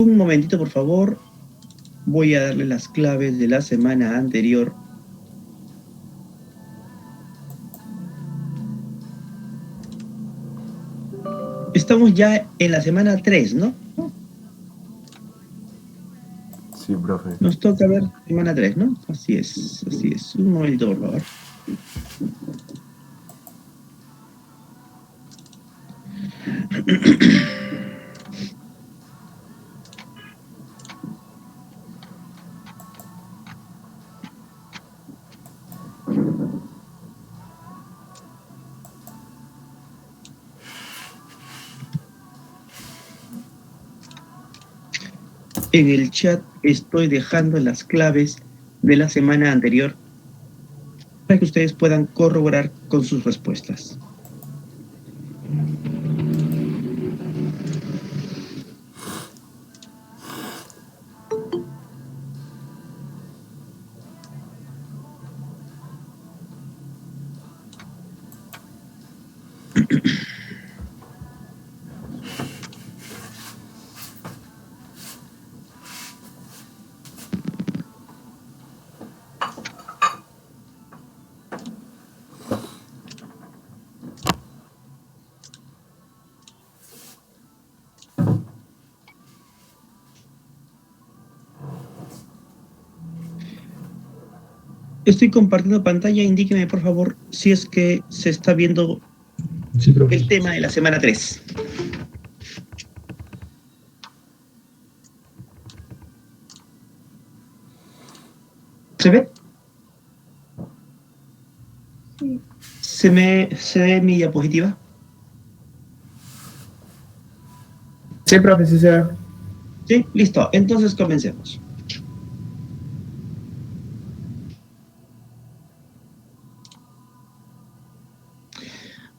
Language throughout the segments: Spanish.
Un momentito, por favor. Voy a darle las claves de la semana anterior. Estamos ya en la semana 3, ¿no? Sí, profe. Nos toca ver semana 3, ¿no? Así es, así es. Un momentito, por favor. En el chat estoy dejando las claves de la semana anterior para que ustedes puedan corroborar con sus respuestas. Estoy compartiendo pantalla, indíqueme por favor si es que se está viendo el tema de la semana 3. ¿Se ve? ¿Se ve mi diapositiva? Sí, profe, sí se ve. Sí, listo. Entonces comencemos.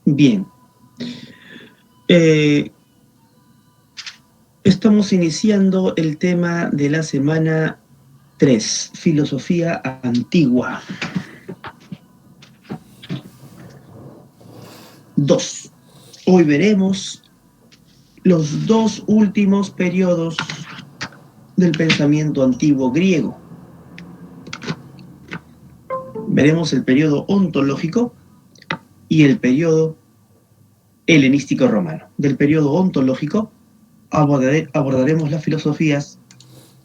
Bien. Estamos iniciando el tema de la semana 3, filosofía antigua. 2. Hoy veremos los dos últimos periodos del pensamiento antiguo griego. Veremos el periodo ontológico y el periodo helenístico romano. Del periodo ontológico abordaremos las filosofías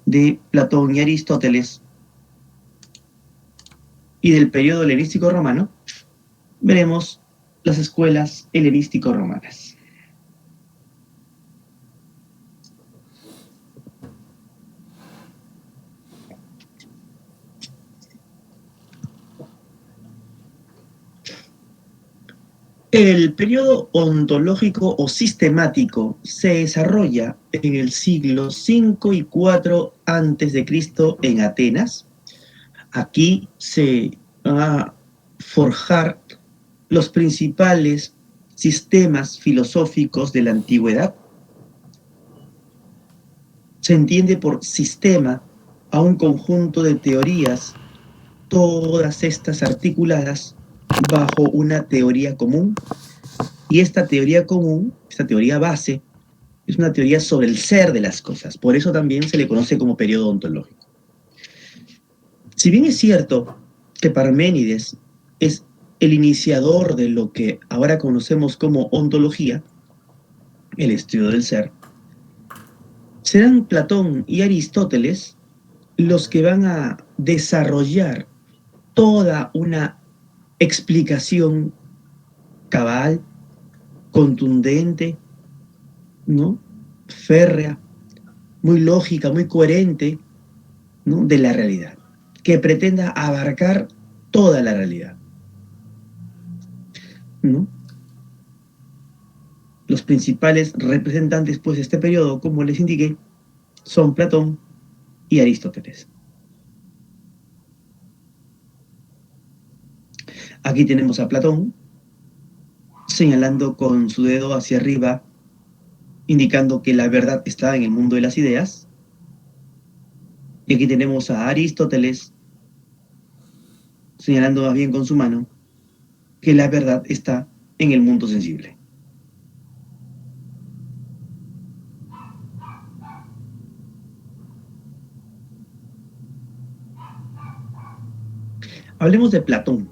de Platón y Aristóteles, y del periodo helenístico romano veremos las escuelas helenístico-romanas. El periodo ontológico o sistemático se desarrolla en el siglo 5 y 4 a.C. en Atenas. Aquí se van a forjar los principales sistemas filosóficos de la antigüedad. Se entiende por sistema a un conjunto de teorías, todas estas articuladas bajo una teoría común. Y esta teoría común, esta teoría base, es una teoría sobre el ser de las cosas. Por eso también se le conoce como periodo ontológico. Si bien es cierto que Parménides es el iniciador de lo que ahora conocemos como ontología, el estudio del ser, serán Platón y Aristóteles los que van a desarrollar toda una explicación cabal, contundente, ¿no? Férrea, muy lógica, muy coherente, ¿no? De la realidad, que pretenda abarcar toda la realidad, ¿no? Los principales representantes pues, de este periodo, como les indiqué, son Platón y Aristóteles. Aquí tenemos a Platón señalando con su dedo hacia arriba, indicando que la verdad está en el mundo de las ideas. Y aquí tenemos a Aristóteles señalando más bien con su mano que la verdad está en el mundo sensible. Hablemos de Platón,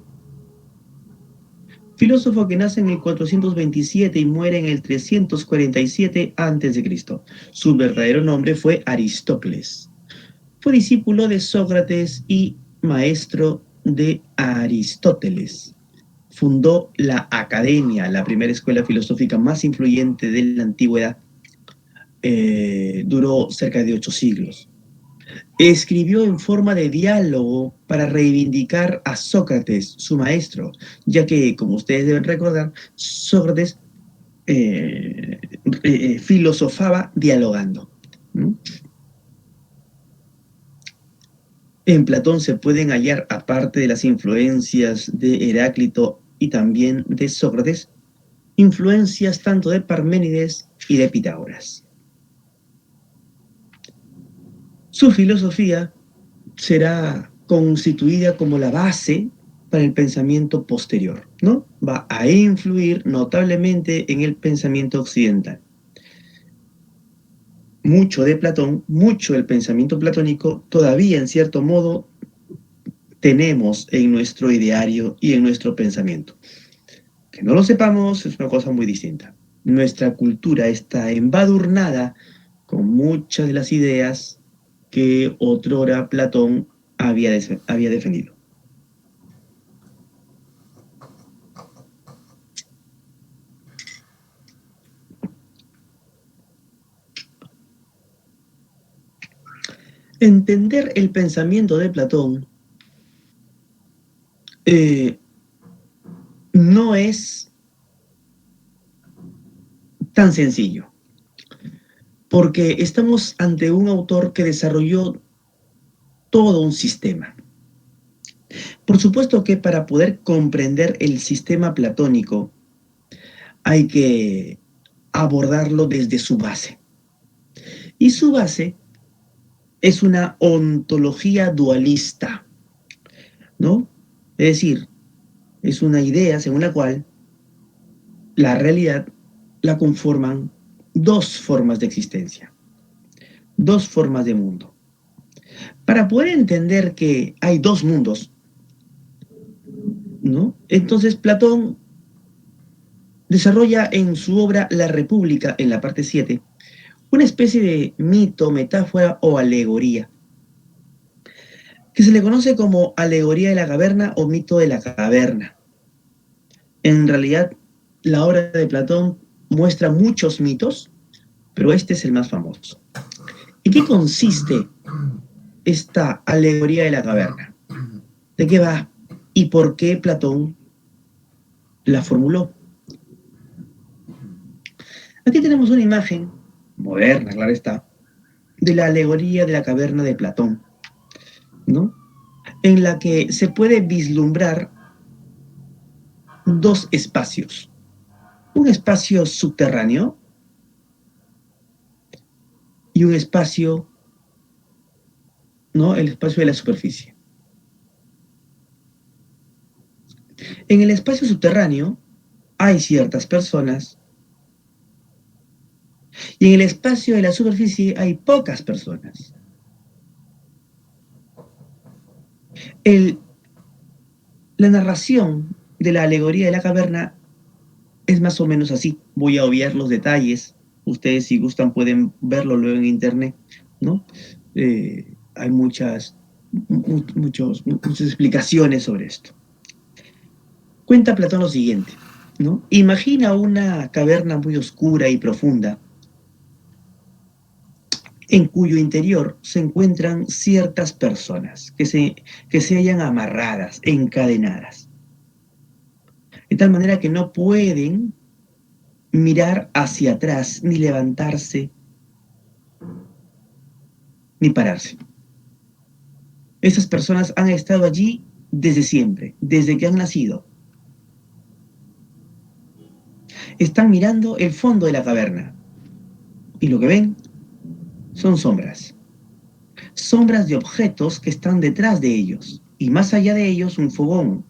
filósofo que nace en el 427 y muere en el 347 a.C. Su verdadero nombre fue Aristócles. Fue discípulo de Sócrates y maestro de Aristóteles. Fundó la Academia, la primera escuela filosófica más influyente de la antigüedad. Duró cerca de 8 siglos. Escribió en forma de diálogo para reivindicar a Sócrates, su maestro, ya que, como ustedes deben recordar, Sócrates filosofaba dialogando. ¿No? En Platón se pueden hallar, aparte de las influencias de Heráclito y también de Sócrates, influencias tanto de Parménides y de Pitágoras. Su filosofía será constituida como la base para el pensamiento posterior, ¿no? Va a influir notablemente en el pensamiento occidental. Mucho de Platón, mucho del pensamiento platónico, todavía en cierto modo tenemos en nuestro ideario y en nuestro pensamiento. Que no lo sepamos es una cosa muy distinta. Nuestra cultura está embadurnada con muchas de las ideas que otrora Platón había defendido. Entender el pensamiento de Platón no es tan sencillo, porque estamos ante un autor que desarrolló todo un sistema. Por supuesto que para poder comprender el sistema platónico hay que abordarlo desde su base. Y su base es una ontología dualista, ¿no? Es decir, es una idea según la cual la realidad la conforman dos formas de existencia, dos formas de mundo. Para poder entender que hay dos mundos, ¿no? Entonces Platón desarrolla en su obra La República, en la parte 7, una especie de mito, metáfora o alegoría, que se le conoce como alegoría de la caverna o mito de la caverna. En realidad, la obra de Platón muestra muchos mitos, pero este es el más famoso. ¿En qué consiste esta alegoría de la caverna? ¿De qué va? ¿Y por qué Platón la formuló? Aquí tenemos una imagen, moderna, claro está, de la alegoría de la caverna de Platón, ¿no? En la que se puede vislumbrar dos espacios. Un espacio subterráneo y un espacio, ¿no? El espacio de la superficie. En el espacio subterráneo hay ciertas personas y en el espacio de la superficie hay pocas personas. La narración de la alegoría de la caverna es más o menos así. Voy a obviar los detalles. Ustedes, si gustan, pueden verlo luego en internet, ¿no? Hay muchas explicaciones sobre esto. Cuenta Platón lo siguiente, ¿no? Imagina una caverna muy oscura y profunda, en cuyo interior se encuentran ciertas personas que se hallan amarradas, encadenadas, de tal manera que no pueden mirar hacia atrás, ni levantarse, ni pararse. Esas personas han estado allí desde siempre, desde que han nacido. Están mirando el fondo de la caverna y lo que ven son sombras. Sombras de objetos que están detrás de ellos y más allá de ellos un fogón.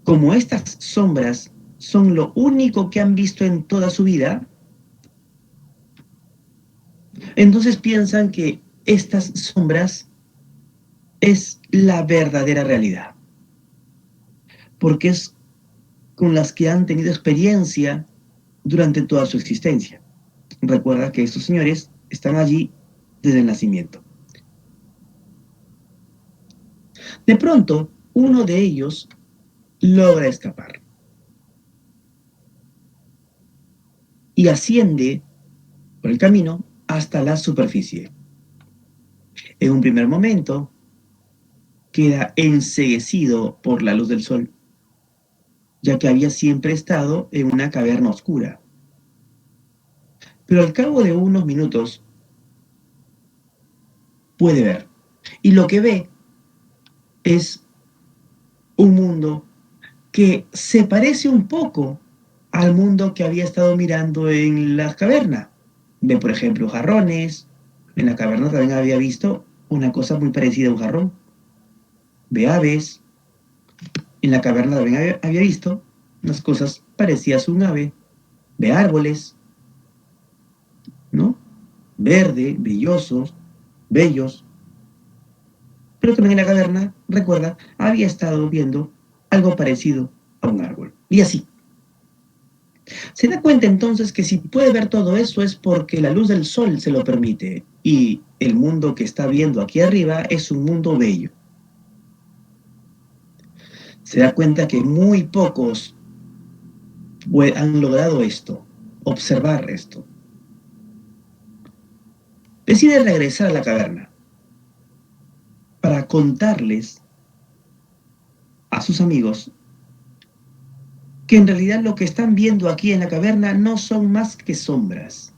Como estas sombras son lo único que han visto en toda su vida, entonces piensan que estas sombras es la verdadera realidad, porque es con las que han tenido experiencia durante toda su existencia. Recuerda que estos señores están allí desde el nacimiento. De pronto, uno de ellos logra escapar y asciende por el camino hasta la superficie. En un primer momento, queda enceguecido por la luz del sol, ya que había siempre estado en una caverna oscura. Pero al cabo de unos minutos puede ver. Y lo que ve es un mundo que se parece un poco al mundo que había estado mirando en la caverna. Ve, por ejemplo, jarrones. En la caverna también había visto una cosa muy parecida a un jarrón. Ve aves. En la caverna también había visto unas cosas parecidas a un ave. Ve árboles, ¿no? Verde, brillosos, bellos. Pero también en la caverna, recuerda, había estado viendo algo parecido a un árbol. Y así. Se da cuenta entonces que si puede ver todo eso es porque la luz del sol se lo permite. Y el mundo que está viendo aquí arriba es un mundo bello. Se da cuenta que muy pocos han logrado esto, observar esto. Decide regresar a la caverna para contarles a sus amigos que en realidad lo que están viendo aquí en la caverna no son más que sombras,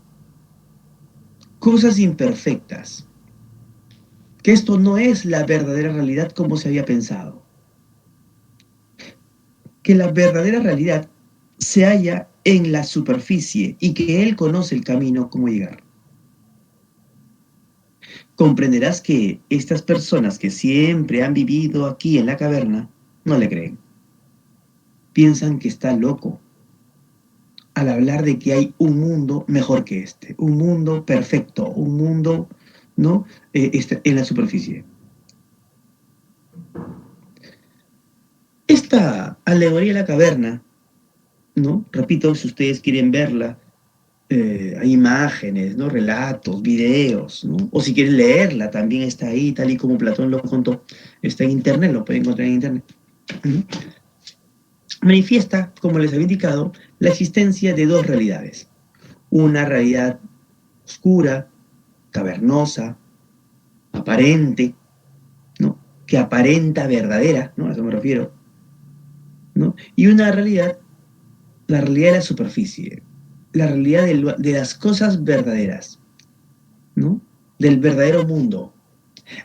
cosas imperfectas, que esto no es la verdadera realidad como se había pensado, que la verdadera realidad se halla en la superficie y que él conoce el camino cómo llegar. Comprenderás que estas personas que siempre han vivido aquí en la caverna no le creen. Piensan que está loco al hablar de que hay un mundo mejor que este, un mundo perfecto, un mundo, ¿no? En la superficie. Esta alegoría de la caverna, ¿no? Repito, si ustedes quieren verla, hay imágenes, ¿no? Relatos, videos, ¿no? O si quieren leerla, también está ahí, tal y como Platón lo contó. Está en internet, lo pueden encontrar en internet. Manifiesta, como les había indicado, la existencia de dos realidades. Una realidad oscura, cavernosa, aparente, ¿no? Que aparenta verdadera, ¿no? A eso me refiero, ¿no? Y una realidad, la realidad de la superficie, la realidad de las cosas verdaderas, ¿no? Del verdadero mundo,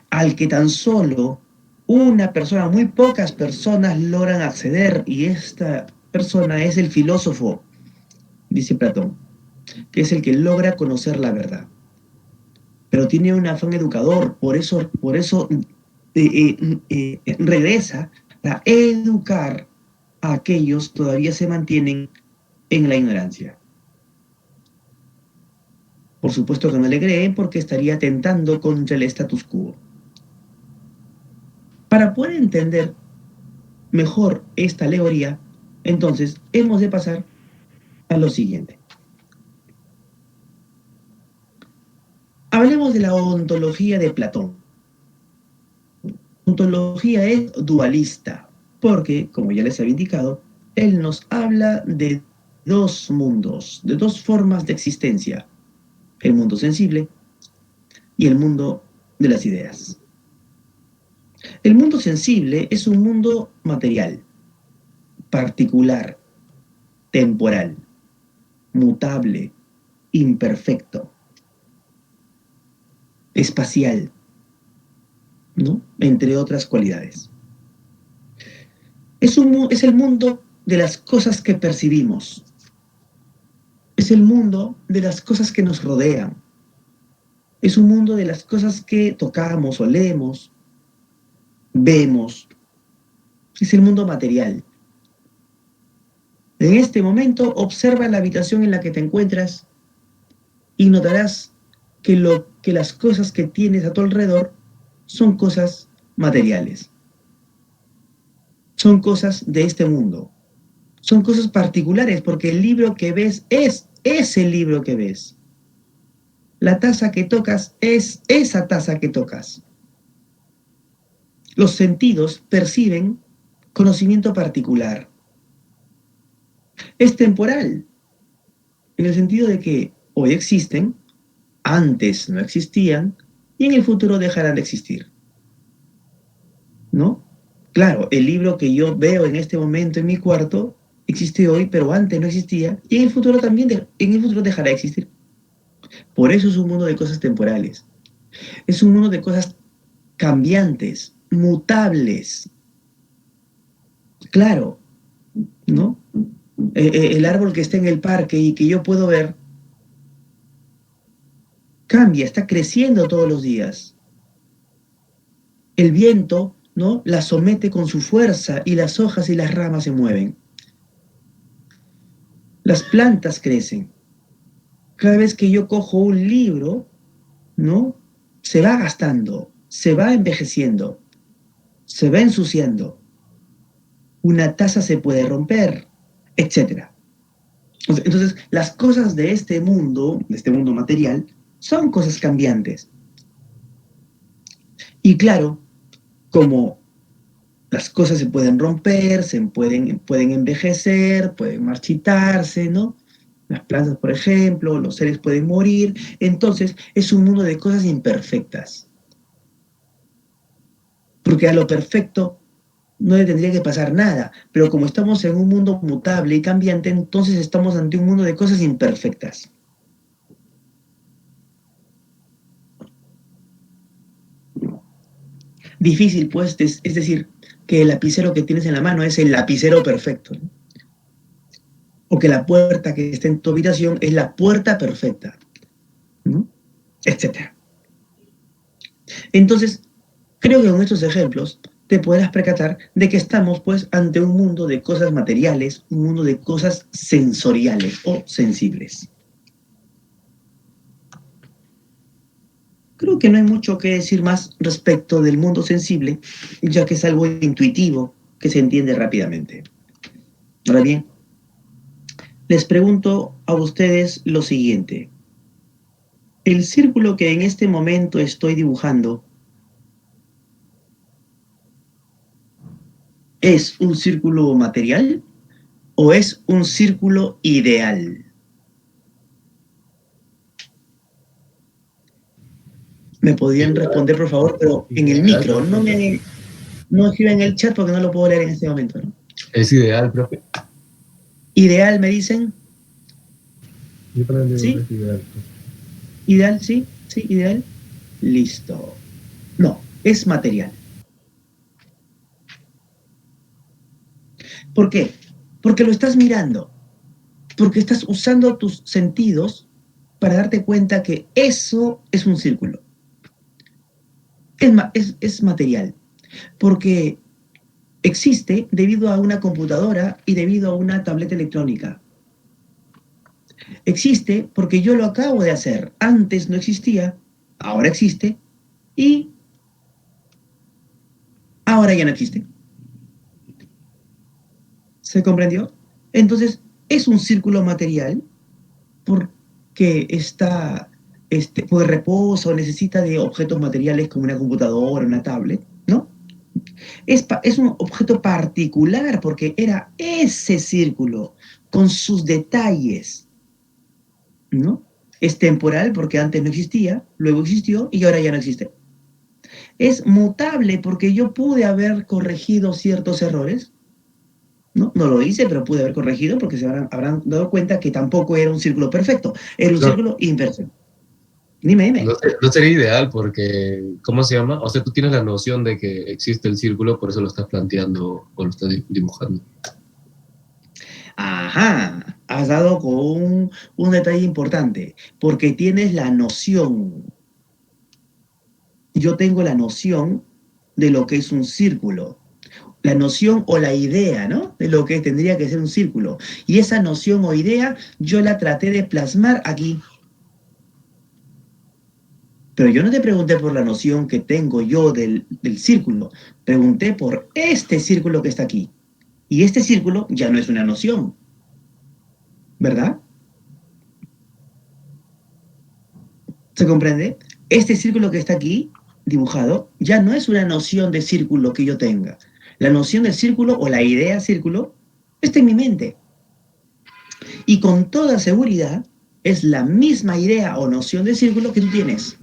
al que tan solo una persona, muy pocas personas logran acceder, y esta persona es el filósofo, dice Platón, que es el que logra conocer la verdad. Pero tiene un afán educador, por eso regresa a educar a aquellos que todavía se mantienen en la ignorancia. Por supuesto que no le creen porque estaría atentando contra el status quo. Para poder entender mejor esta alegoría, entonces hemos de pasar a lo siguiente. Hablemos de la ontología de Platón. La ontología es dualista, porque, como ya les había indicado, él nos habla de dos mundos, de dos formas de existencia, el mundo sensible y el mundo de las ideas. El mundo sensible es un mundo material, particular, temporal, mutable, imperfecto, espacial, ¿no? Entre otras cualidades. Es el mundo de las cosas que percibimos. Es el mundo de las cosas que nos rodean. Es un mundo de las cosas que tocamos, olemos, vemos. Es el mundo material. En este momento, observa la habitación en la que te encuentras y notarás que las cosas que tienes a tu alrededor son cosas materiales. Son cosas de este mundo. Son cosas particulares porque el libro que ves es ese libro que ves. La taza que tocas es esa taza que tocas. Los sentidos perciben conocimiento particular. Es temporal, en el sentido de que hoy existen, antes no existían y en el futuro dejarán de existir. ¿No? Claro, el libro que yo veo en este momento en mi cuarto existe hoy, pero antes no existía y en el futuro también, en el futuro dejará de existir. Por eso es un mundo de cosas temporales. Es un mundo de cosas cambiantes, mutables. Claro, ¿no? El árbol que está en el parque y que yo puedo ver cambia, está creciendo todos los días. El viento, ¿no?, la somete con su fuerza y las hojas y las ramas se mueven. Las plantas crecen. Cada vez que yo cojo un libro, ¿no?, se va gastando, se va envejeciendo, se va ensuciando. Una taza se puede romper, etc. Entonces, las cosas de este mundo material, son cosas cambiantes. Y claro, como las cosas se pueden romper, pueden envejecer, pueden marchitarse, ¿no? Las plantas, por ejemplo, los seres pueden morir. Entonces, es un mundo de cosas imperfectas. Porque a lo perfecto no le tendría que pasar nada. Pero como estamos en un mundo mutable y cambiante, entonces estamos ante un mundo de cosas imperfectas. Difícil, pues, es decir, que el lapicero que tienes en la mano es el lapicero perfecto, ¿no? O que la puerta que está en tu habitación es la puerta perfecta, ¿no? Etcétera. Entonces, creo que con estos ejemplos te podrás percatar de que estamos, pues, ante un mundo de cosas materiales, un mundo de cosas sensoriales o sensibles. Creo que no hay mucho que decir más respecto del mundo sensible, ya que es algo intuitivo que se entiende rápidamente. Ahora bien, les pregunto a ustedes lo siguiente. ¿El círculo que en este momento estoy dibujando es un círculo material o es un círculo ideal? Me podrían responder, por favor, pero en el micro. No escriban en el chat porque no lo puedo leer en este momento, ¿no? Es ideal, profe. ¿Ideal me dicen? Yo para el ¿Sí? es ideal. ¿Ideal? ¿Sí? ¿Sí? ¿Ideal? Listo. No, es material. ¿Por qué? Porque lo estás mirando. Porque estás usando tus sentidos para darte cuenta que eso es un círculo. Es material. Porque existe debido a una computadora y debido a una tableta electrónica. Existe porque yo lo acabo de hacer. Antes no existía, ahora existe y ahora ya no existe. ¿Se comprendió? Entonces, es un círculo material porque pues reposa o necesita de objetos materiales como una computadora, una tablet, ¿no? Es un objeto particular porque era ese círculo con sus detalles, ¿no? Es temporal porque antes no existía, luego existió y ahora ya no existe. Es mutable porque yo pude haber corregido ciertos errores, ¿no? No lo hice, pero pude haber corregido porque habrán dado cuenta que tampoco era un círculo perfecto, era un círculo imperfecto. Dime. No sería ideal porque, ¿cómo se llama? O sea, tú tienes la noción de que existe el círculo, por eso lo estás planteando o lo estás dibujando. Ajá, has dado con un detalle importante, porque tienes la noción. Yo tengo la noción de lo que es un círculo, la noción o la idea, ¿no? De lo que tendría que ser un círculo. Y esa noción o idea yo la traté de plasmar aquí. Pero yo no te pregunté por la noción que tengo yo del círculo. Pregunté por este círculo que está aquí. Y este círculo ya no es una noción, ¿verdad? ¿Se comprende? Este círculo que está aquí, dibujado, ya no es una noción de círculo que yo tenga. La noción del círculo o la idea círculo está en mi mente. Y con toda seguridad es la misma idea o noción de círculo que tú tienes.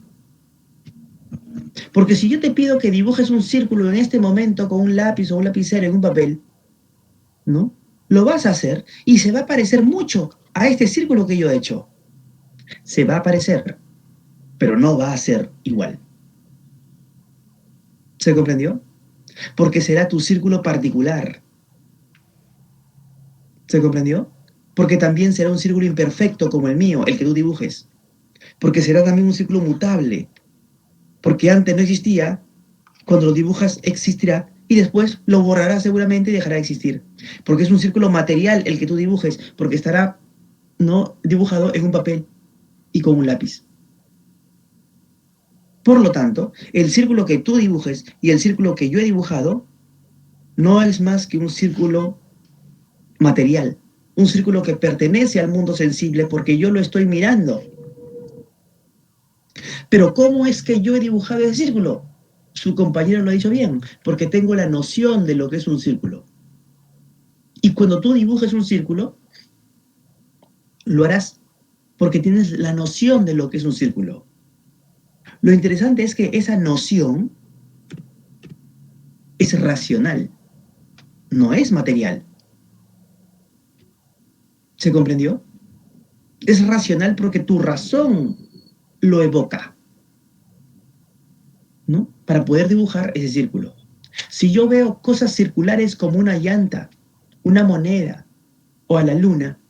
Porque si yo te pido que dibujes un círculo en este momento con un lápiz o un lapicero en un papel, ¿no? Lo vas a hacer y se va a parecer mucho a este círculo que yo he hecho. Se va a parecer, pero no va a ser igual. ¿Se comprendió? Porque será tu círculo particular. ¿Se comprendió? Porque también será un círculo imperfecto como el mío, el que tú dibujes. Porque será también un círculo mutable. Porque antes no existía, cuando lo dibujas existirá y después lo borrará seguramente y dejará de existir. Porque es un círculo material el que tú dibujes, porque estará no dibujado en un papel y con un lápiz. Por lo tanto, el círculo que tú dibujes y el círculo que yo he dibujado no es más que un círculo material, un círculo que pertenece al mundo sensible porque yo lo estoy mirando. Pero ¿cómo es que yo he dibujado ese círculo? Su compañero lo ha dicho bien, porque tengo la noción de lo que es un círculo. Y cuando tú dibujes un círculo, lo harás porque tienes la noción de lo que es un círculo. Lo interesante es que esa noción es racional, no es material. ¿Se comprendió? Es racional porque tu razón lo evoca, ¿no? Para poder dibujar ese círculo. Si yo veo cosas circulares como una llanta, una moneda o a la luna,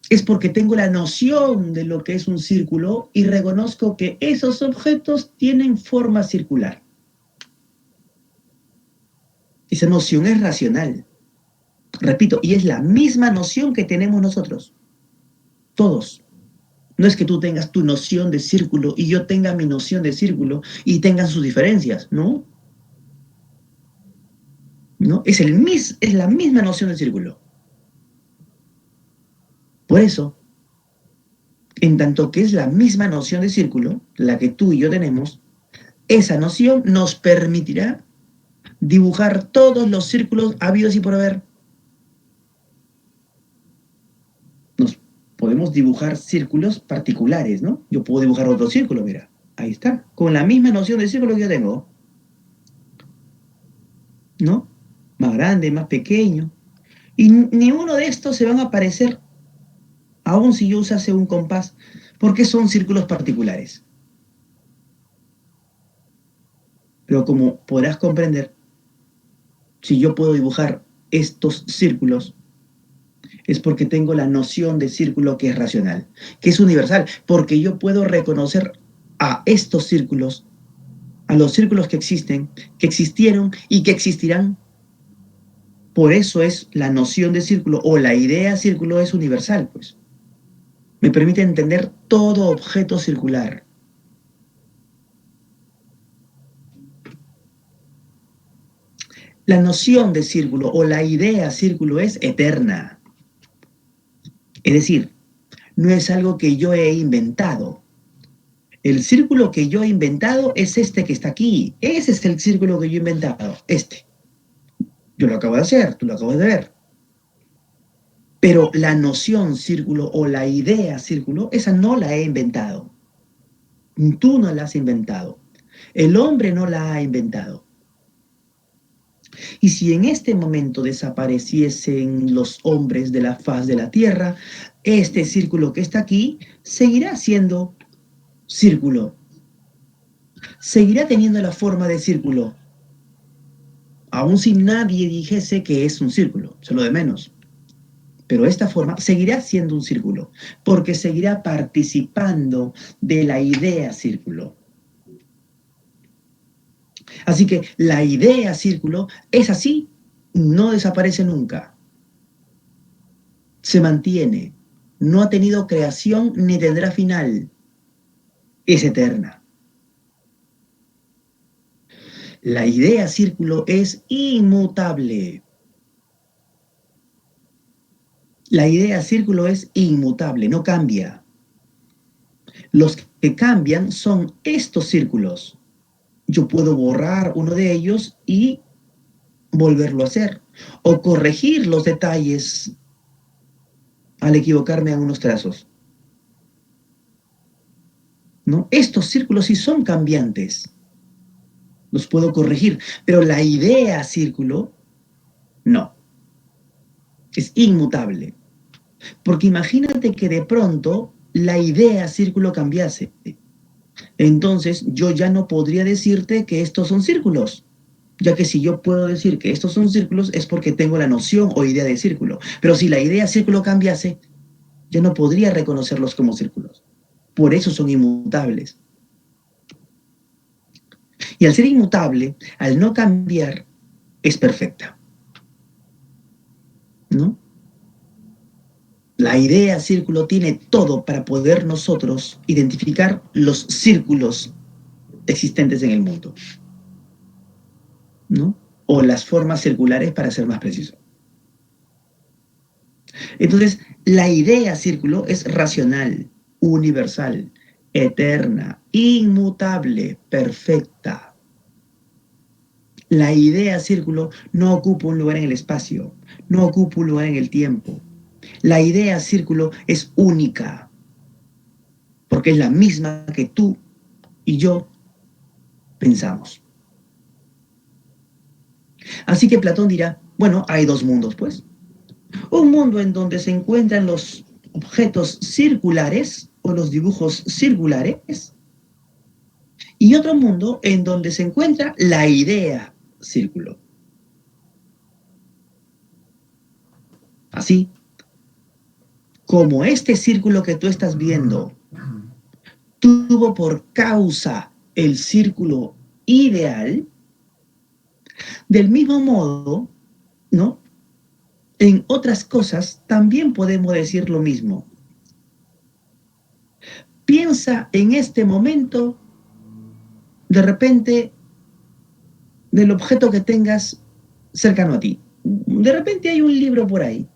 es porque tengo la noción de lo que es un círculo y reconozco que esos objetos tienen forma circular. Esa noción es racional. Repito, y es la misma noción que tenemos nosotros. Todos. No es que tú tengas tu noción de círculo y yo tenga mi noción de círculo y tengan sus diferencias, ¿no? ¿No? Es la misma noción de círculo. Por eso, en tanto que es la misma noción de círculo, la que tú y yo tenemos, esa noción nos permitirá dibujar todos los círculos habidos y por haber. Nos podemos dibujar círculos particulares, ¿no? Yo puedo dibujar otro círculo, mira, ahí está, con la misma noción de círculo que yo tengo, ¿no? Más grande, más pequeño. Y ni uno de estos se van a parecer, aun si yo usase un compás, porque son círculos particulares. Pero como podrás comprender, si yo puedo dibujar estos círculos, es porque tengo la noción de círculo que es racional, que es universal, porque yo puedo reconocer a estos círculos, a los círculos que existen, que existieron y que existirán. Por eso es la noción de círculo o la idea círculo es universal, pues. Me permite entender todo objeto circular. La noción de círculo o la idea círculo es eterna. Es decir, no es algo que yo he inventado. El círculo que yo he inventado es este que está aquí. Ese es el círculo que yo he inventado, este. Yo lo acabo de hacer, tú lo acabas de ver. Pero la noción círculo o la idea círculo, esa no la he inventado. Tú no la has inventado. El hombre no la ha inventado. Y si en este momento desapareciesen los hombres de la faz de la tierra, este círculo que está aquí seguirá siendo círculo. Seguirá teniendo la forma de círculo. Aun si nadie dijese que es un círculo, solo de menos. Pero esta forma seguirá siendo un círculo, porque seguirá participando de la idea círculo. Así que la idea círculo es así, no desaparece nunca. Se mantiene, no ha tenido creación ni tendrá final. Es eterna. La idea círculo es inmutable. La idea círculo es inmutable, no cambia. Los que cambian son estos círculos. Yo puedo borrar uno de ellos y volverlo a hacer, o corregir los detalles al equivocarme en unos trazos, ¿no? Estos círculos sí son cambiantes, los puedo corregir, pero la idea círculo, no, es inmutable. Porque imagínate que de pronto la idea círculo cambiase. Entonces yo ya no podría decirte que estos son círculos, ya que si yo puedo decir que estos son círculos es porque tengo la noción o idea de círculo. Pero si la idea círculo cambiase, ya no podría reconocerlos como círculos. Por eso son inmutables. Y al ser inmutable, al no cambiar, es perfecta, ¿no? La idea círculo tiene todo para poder nosotros identificar los círculos existentes en el mundo, ¿no? O las formas circulares, para ser más preciso. Entonces, la idea círculo es racional, universal, eterna, inmutable, perfecta. La idea círculo no ocupa un lugar en el espacio, no ocupa un lugar en el tiempo. La idea círculo es única, porque es la misma que tú y yo pensamos. Así que Platón dirá, bueno, hay dos mundos, pues. Un mundo en donde se encuentran los objetos circulares o los dibujos circulares, y otro mundo en donde se encuentra la idea círculo. Así, como este círculo que tú estás viendo tuvo por causa el círculo ideal, del mismo modo, ¿no? En otras cosas también podemos decir lo mismo. Piensa en este momento, de repente, del objeto que tengas cercano a ti. De repente hay un libro por ahí,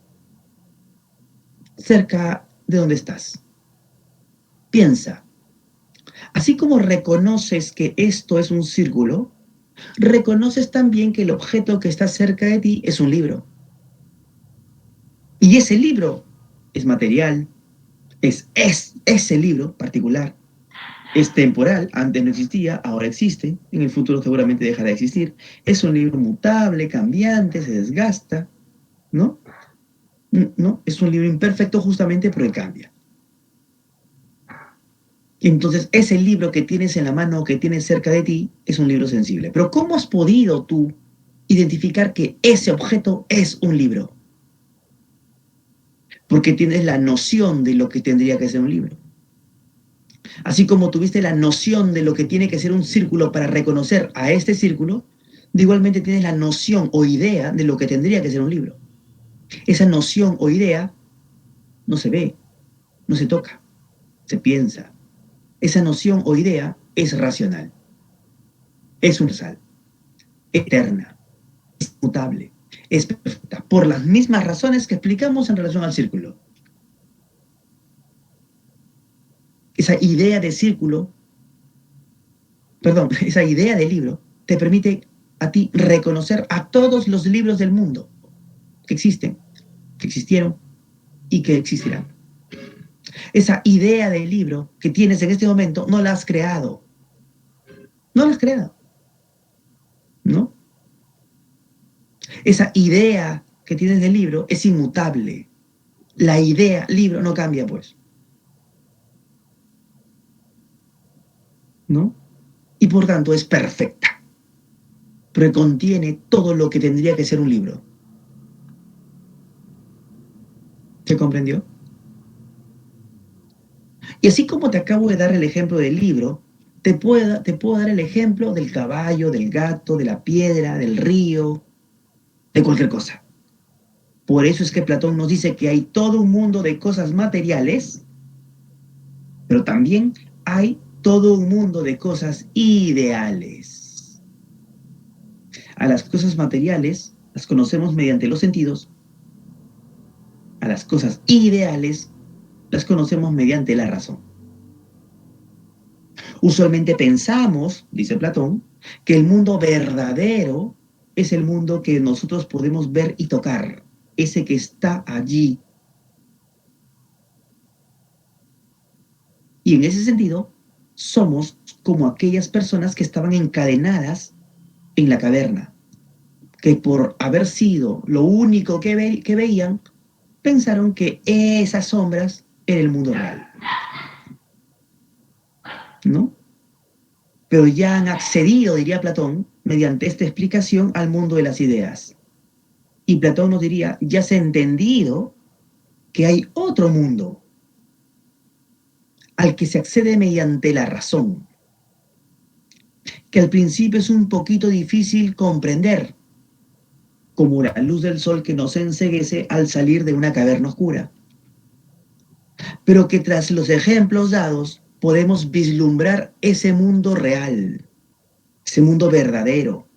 cerca de donde estás. Piensa. Así como reconoces que esto es un círculo, reconoces también que el objeto que está cerca de ti es un libro. Y ese libro es material, es ese libro particular, es temporal, antes no existía, ahora existe, en el futuro seguramente dejará de existir, es un libro mutable, cambiante, se desgasta, ¿no? ¿No? Es un libro imperfecto justamente porque cambia. Entonces, ese libro que tienes en la mano, que tienes cerca de ti, es un libro sensible. Pero ¿cómo has podido tú identificar que ese objeto es un libro? Porque tienes la noción de lo que tendría que ser un libro. Así como tuviste la noción de lo que tiene que ser un círculo para reconocer a este círculo, de igualmente tienes la noción o idea de lo que tendría que ser un libro. Esa noción o idea no se ve, no se toca, se piensa. Esa noción o idea es racional, es universal, eterna, es mutable, es perfecta, por las mismas razones que explicamos en relación al círculo. Esa idea de círculo, perdón, esa idea de libro te permite a ti reconocer a todos los libros del mundo que existen, que existieron y que existirán. Esa idea del libro que tienes en este momento no la has creado. No la has creado. ¿No? Esa idea que tienes del libro es inmutable. La idea, libro, no cambia, pues. ¿No? Y por tanto es perfecta. Porque contiene todo lo que tendría que ser un libro. ¿Se comprendió? Y así como te acabo de dar el ejemplo del libro, te puedo dar el ejemplo del caballo, del gato, de la piedra, del río, de cualquier cosa. Por eso es que Platón nos dice que hay todo un mundo de cosas materiales, pero también hay todo un mundo de cosas ideales. A las cosas materiales las conocemos mediante los sentidos, a las cosas ideales las conocemos mediante la razón. Usualmente pensamos, dice Platón, que el mundo verdadero es el mundo que nosotros podemos ver y tocar, ese que está allí. Y en ese sentido, somos como aquellas personas que estaban encadenadas en la caverna, que por haber sido lo único que veían, pensaron que esas sombras era el mundo real, ¿no? Pero ya han accedido, diría Platón, mediante esta explicación al mundo de las ideas. Y Platón nos diría, ya se ha entendido que hay otro mundo al que se accede mediante la razón, que al principio es un poquito difícil comprender, como la luz del sol que nos enceguece al salir de una caverna oscura, pero que tras los ejemplos dados podemos vislumbrar ese mundo real, ese mundo verdadero,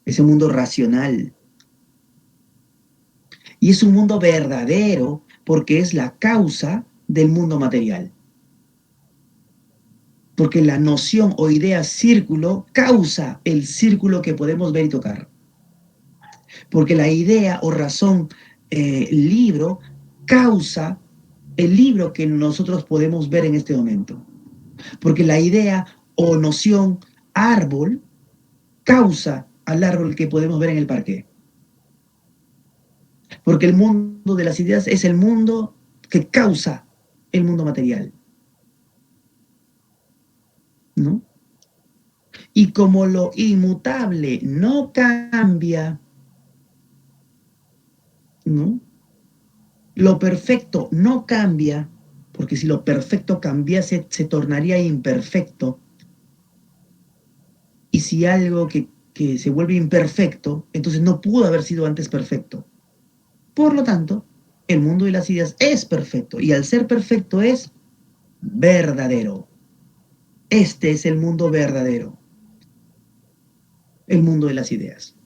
ese mundo racional. Y es un mundo verdadero porque es la causa del mundo material. Porque la noción o idea círculo causa el círculo que podemos ver y tocar. Porque la idea o razón libro causa el libro que nosotros podemos ver en este momento. Porque la idea o noción árbol causa al árbol que podemos ver en el parque. Porque el mundo de las ideas es el mundo que causa el mundo material, ¿no? Y como lo inmutable no cambia, ¿no? Lo perfecto no cambia, porque si lo perfecto cambiase, se tornaría imperfecto. Y si algo que se vuelve imperfecto, entonces no pudo haber sido antes perfecto. Por lo tanto, el mundo de las ideas es perfecto, y al ser perfecto es verdadero. Este es el mundo verdadero, el mundo de las ideas.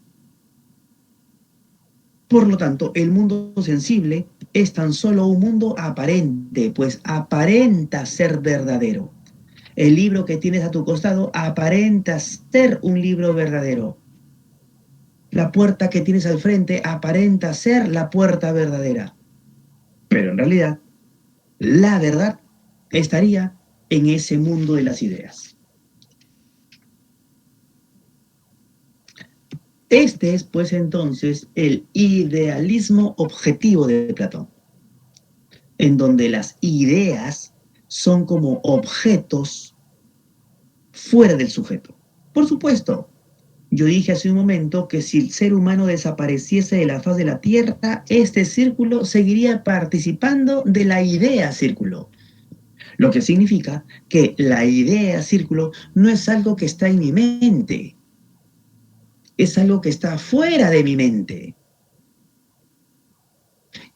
Por lo tanto, el mundo sensible es tan solo un mundo aparente, pues aparenta ser verdadero. El libro que tienes a tu costado aparenta ser un libro verdadero. La puerta que tienes al frente aparenta ser la puerta verdadera. Pero en realidad, la verdad estaría en ese mundo de las ideas. Este es, pues, entonces, el idealismo objetivo de Platón, en donde las ideas son como objetos fuera del sujeto. Por supuesto, yo dije hace un momento que si el ser humano desapareciese de la faz de la Tierra, este círculo seguiría participando de la idea círculo. Lo que significa que la idea círculo no es algo que está en mi mente, es algo que está fuera de mi mente.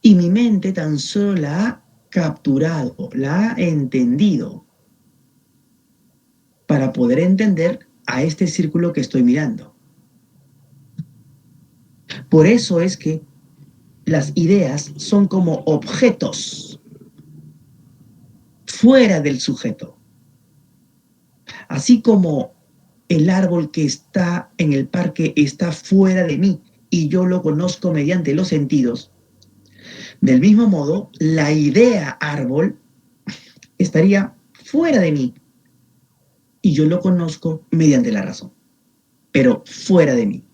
Y mi mente tan solo la ha capturado, la ha entendido para poder entender a este círculo que estoy mirando. Por eso es que las ideas son como objetos fuera del sujeto. Así como el árbol que está en el parque está fuera de mí y yo lo conozco mediante los sentidos, del mismo modo, la idea árbol estaría fuera de mí y yo lo conozco mediante la razón, pero fuera de mí.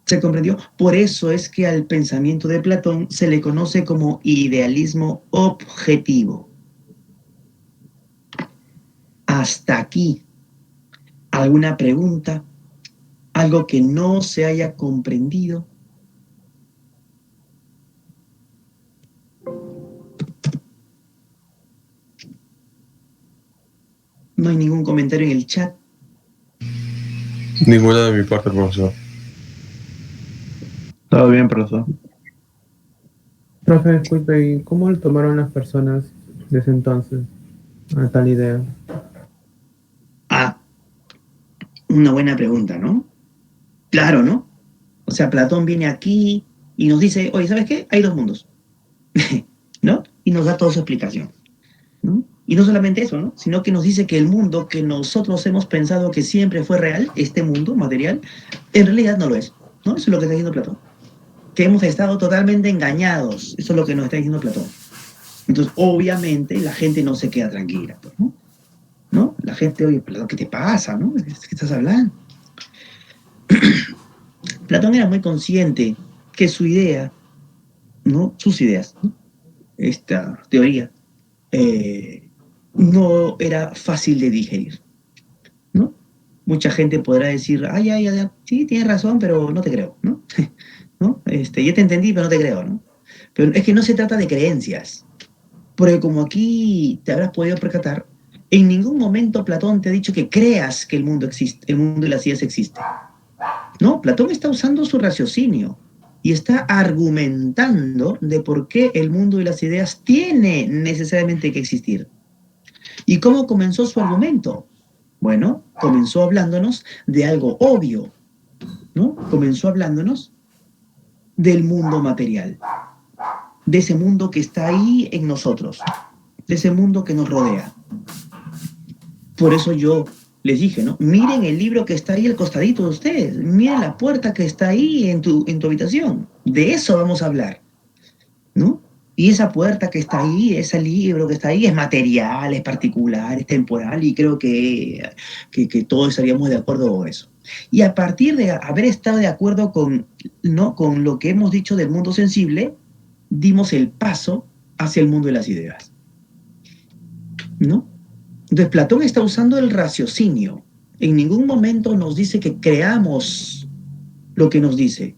¿Se comprendió? Por eso es que al pensamiento de Platón se le conoce como idealismo objetivo. Hasta aquí, ¿alguna pregunta? ¿Algo que no se haya comprendido? No hay ningún comentario en el chat. Ninguna de mi parte, profesor. Todo bien, profesor. Profe, disculpe, ¿y cómo lo tomaron las personas desde entonces a tal idea? Ah, Una buena pregunta, ¿no? Claro, ¿no? O sea, Platón viene aquí y nos dice, oye, ¿sabes qué? Hay dos mundos, ¿no? Y nos da toda su explicación, ¿no? Y no solamente eso, ¿no? Sino que nos dice que el mundo que nosotros hemos pensado que siempre fue real, este mundo material, en realidad no lo es, ¿no? Eso es lo que está diciendo Platón. Que hemos estado totalmente engañados. Eso es lo que nos está diciendo Platón. Entonces, obviamente, la gente no se queda tranquila, pues, ¿no? ¿No? La gente, oye, Platón, ¿qué te pasa, no? ¿De qué estás hablando? Platón era muy consciente que su idea, ¿no? Sus ideas, ¿no? Esta teoría, no era fácil de digerir, ¿no? Mucha gente podrá decir, ay, ay, ay, sí, tienes razón, pero no te creo, ¿no? ¿No? Ya te entendí, pero no te creo, ¿no? Pero es que no se trata de creencias, porque como aquí te habrás podido percatar, en ningún momento Platón te ha dicho que creas que el mundo existe, el mundo de las ideas existe. No, Platón está usando su raciocinio y está argumentando de por qué el mundo de las ideas tiene necesariamente que existir. ¿Y cómo comenzó su argumento? Bueno, comenzó hablándonos de algo obvio, ¿no? Comenzó hablándonos del mundo material, de ese mundo que está ahí en nosotros, de ese mundo que nos rodea. Por eso yo les dije, ¿no? Miren el libro que está ahí al costadito de ustedes, miren la puerta que está ahí en tu habitación. De eso vamos a hablar, ¿no? Y esa puerta que está ahí, ese libro que está ahí, es material, es particular, es temporal, y creo que todos estaríamos de acuerdo con eso. Y a partir de haber estado de acuerdo con, ¿no? con lo que hemos dicho del mundo sensible, dimos el paso hacia el mundo de las ideas, ¿no? Entonces, Platón está usando el raciocinio. En ningún momento nos dice que creamos lo que nos dice,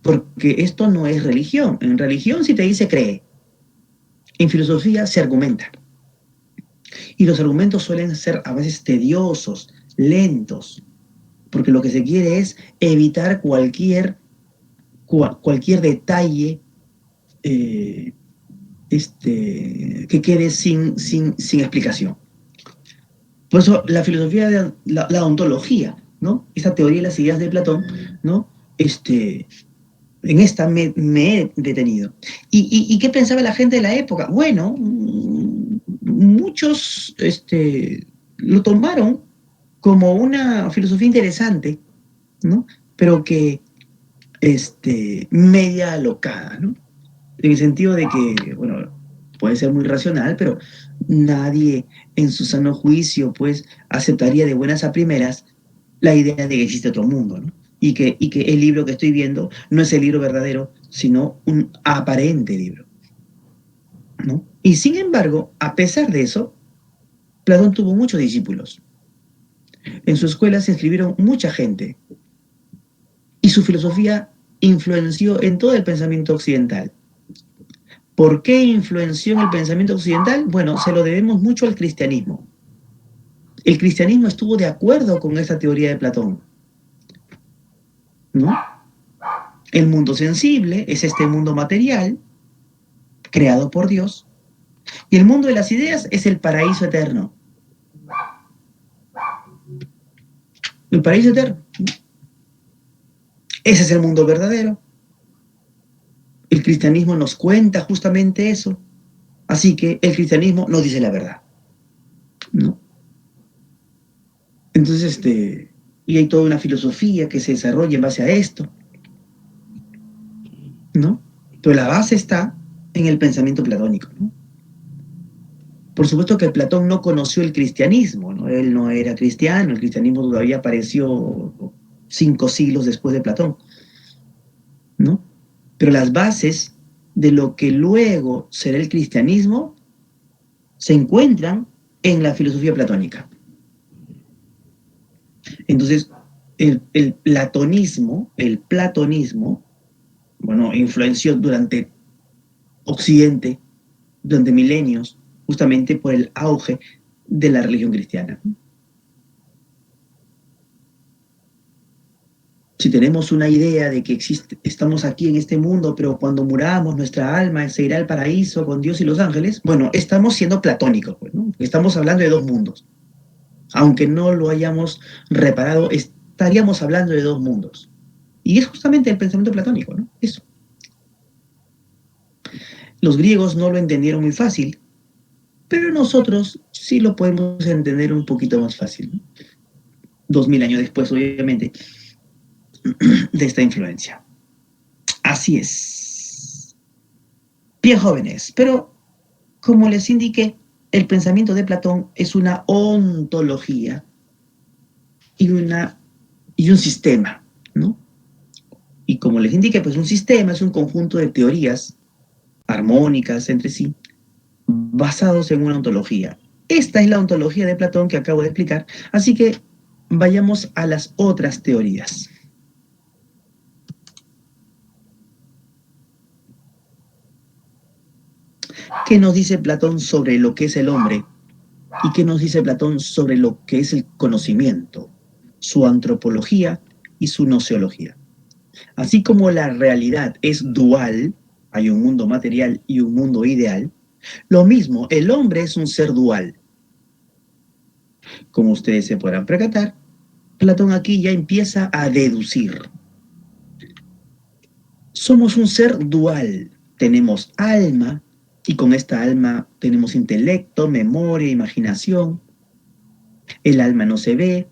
porque esto no es religión. En religión, si te dice cree. En filosofía se argumenta. Y los argumentos suelen ser a veces tediosos, lentos, porque lo que se quiere es evitar cualquier detalle que quede sin explicación. Por eso la filosofía de la ontología, ¿no? Esta teoría de las ideas de Platón, ¿no? En esta me he detenido. ¿Y qué pensaba la gente de la época? Bueno, muchos lo tomaron como una filosofía interesante, ¿no? Pero que media alocada, ¿no? En el sentido de que, bueno, puede ser muy racional, pero nadie en su sano juicio, pues, aceptaría de buenas a primeras la idea de que existe otro mundo, ¿no? Y que el libro que estoy viendo no es el libro verdadero, sino un aparente libro, ¿no? Y sin embargo, a pesar de eso, Platón tuvo muchos discípulos. En su escuela se escribieron mucha gente y su filosofía influenció en todo el pensamiento occidental. ¿Por qué influenció en el pensamiento occidental? Bueno, se lo debemos mucho al cristianismo. El cristianismo estuvo de acuerdo con esta teoría de Platón, ¿no? El mundo sensible es este mundo material creado por Dios y el mundo de las ideas es el paraíso eterno. El paraíso eterno. Ese es el mundo verdadero. El cristianismo nos cuenta justamente eso. Así que el cristianismo nos dice la verdad, ¿no? Entonces, y hay toda una filosofía que se desarrolla en base a esto, ¿no? Pero la base está en el pensamiento platónico, ¿no? Por supuesto que Platón no conoció el cristianismo, ¿no? Él no era cristiano, el cristianismo todavía apareció 5 siglos después de Platón, ¿no? Pero las bases de lo que luego será el cristianismo se encuentran en la filosofía platónica. Entonces, el platonismo, bueno, influenció durante Occidente, durante milenios, justamente por el auge de la religión cristiana. Si tenemos una idea de que estamos aquí en este mundo, pero cuando muramos nuestra alma se irá al paraíso con Dios y los ángeles, bueno, estamos siendo platónicos, pues, ¿no? Estamos hablando de dos mundos. Aunque no lo hayamos reparado, estaríamos hablando de dos mundos. Y es justamente el pensamiento platónico, ¿no? Eso. Los griegos no lo entendieron muy fácil, pero nosotros sí lo podemos entender un poquito más fácil, ¿no? 2000 años después, obviamente, de esta influencia. Así es. Bien, jóvenes, pero como les indiqué, el pensamiento de Platón es una ontología y un sistema, ¿no? Y como les indiqué, pues un sistema es un conjunto de teorías armónicas entre sí, basados en una ontología. Esta es la ontología de Platón que acabo de explicar, así que vayamos a las otras teorías. ¿Qué nos dice Platón sobre lo que es el hombre? ¿Y qué nos dice Platón sobre lo que es el conocimiento, su antropología y su gnoseología? Así como la realidad es dual, hay un mundo material y un mundo ideal, lo mismo, el hombre es un ser dual. Como ustedes se podrán percatar, Platón aquí ya empieza a deducir. Somos un ser dual, tenemos alma, y con esta alma tenemos intelecto, memoria, imaginación. El alma no se ve.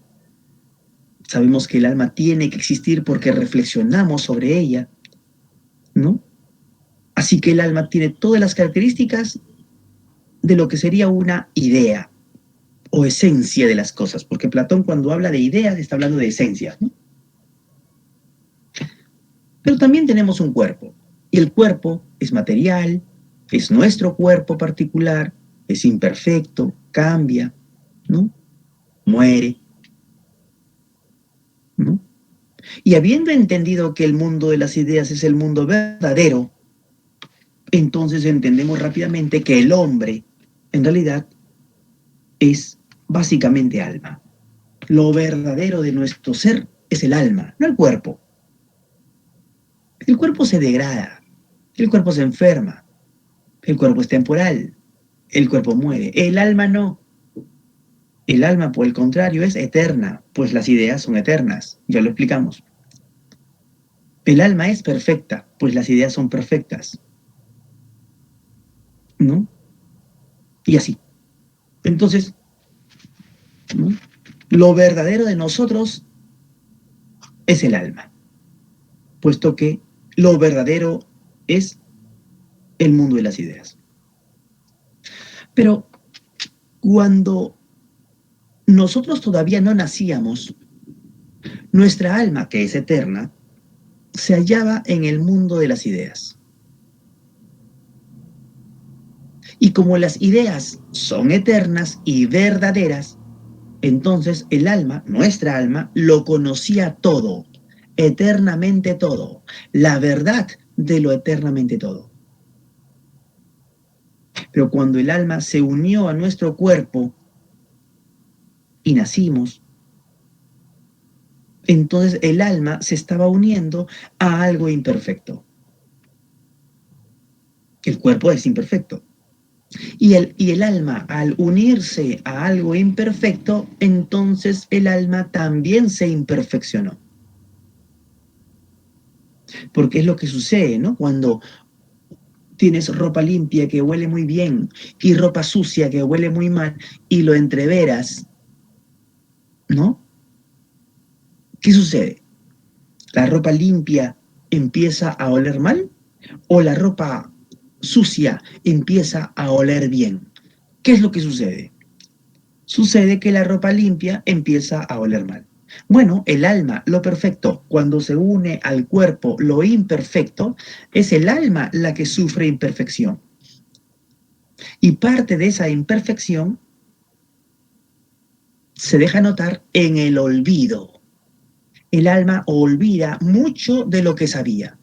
Sabemos que el alma tiene que existir porque reflexionamos sobre ella, ¿no? Así que el alma tiene todas las características de lo que sería una idea o esencia de las cosas, porque Platón cuando habla de ideas está hablando de esencias, ¿no? Pero también tenemos un cuerpo, y el cuerpo es material, es nuestro cuerpo particular, es imperfecto, cambia, ¿no? Muere, ¿no? Y habiendo entendido que el mundo de las ideas es el mundo verdadero, entonces entendemos rápidamente que el hombre, en realidad, es básicamente alma. Lo verdadero de nuestro ser es el alma, no el cuerpo. El cuerpo se degrada, el cuerpo se enferma, el cuerpo es temporal, el cuerpo muere. El alma no. El alma, por el contrario, es eterna, pues las ideas son eternas, ya lo explicamos. El alma es perfecta, pues las ideas son perfectas, ¿no? Y así. Entonces, ¿no? Lo verdadero de nosotros es el alma, puesto que lo verdadero es el mundo de las ideas. Pero cuando nosotros todavía no nacíamos, nuestra alma, que es eterna, se hallaba en el mundo de las ideas. Y como las ideas son eternas y verdaderas, entonces el alma, nuestra alma, lo conocía todo, eternamente todo, la verdad de lo eternamente todo. Pero cuando el alma se unió a nuestro cuerpo y nacimos, entonces el alma se estaba uniendo a algo imperfecto. El cuerpo es imperfecto. Y el alma, al unirse a algo imperfecto, entonces el alma también se imperfeccionó. Porque es lo que sucede, ¿no? Cuando tienes ropa limpia que huele muy bien y ropa sucia que huele muy mal y lo entreveras, ¿no? ¿Qué sucede? ¿La ropa limpia empieza a oler mal o la ropa sucia empieza a oler bien? ¿Qué es lo que sucede? Sucede que la ropa limpia empieza a oler mal. Bueno, el alma, lo perfecto, cuando se une al cuerpo, lo imperfecto, es el alma la que sufre imperfección. Y parte de esa imperfección se deja notar en el olvido. El alma olvida mucho de lo que sabía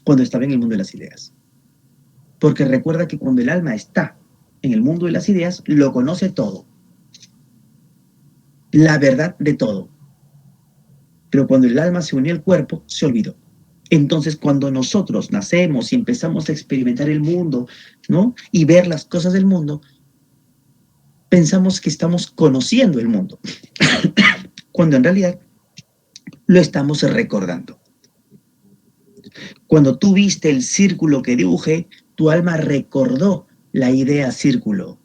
cuando estaba en el mundo de las ideas. Porque recuerda que cuando el alma está en el mundo de las ideas, lo conoce todo. La verdad de todo. Pero cuando el alma se unió al cuerpo, se olvidó. Entonces, cuando nosotros nacemos y empezamos a experimentar el mundo, ¿no? Y ver las cosas del mundo, pensamos que estamos conociendo el mundo, cuando en realidad lo estamos recordando. Cuando tú viste el círculo que dibujé, tu alma recordó la idea círculo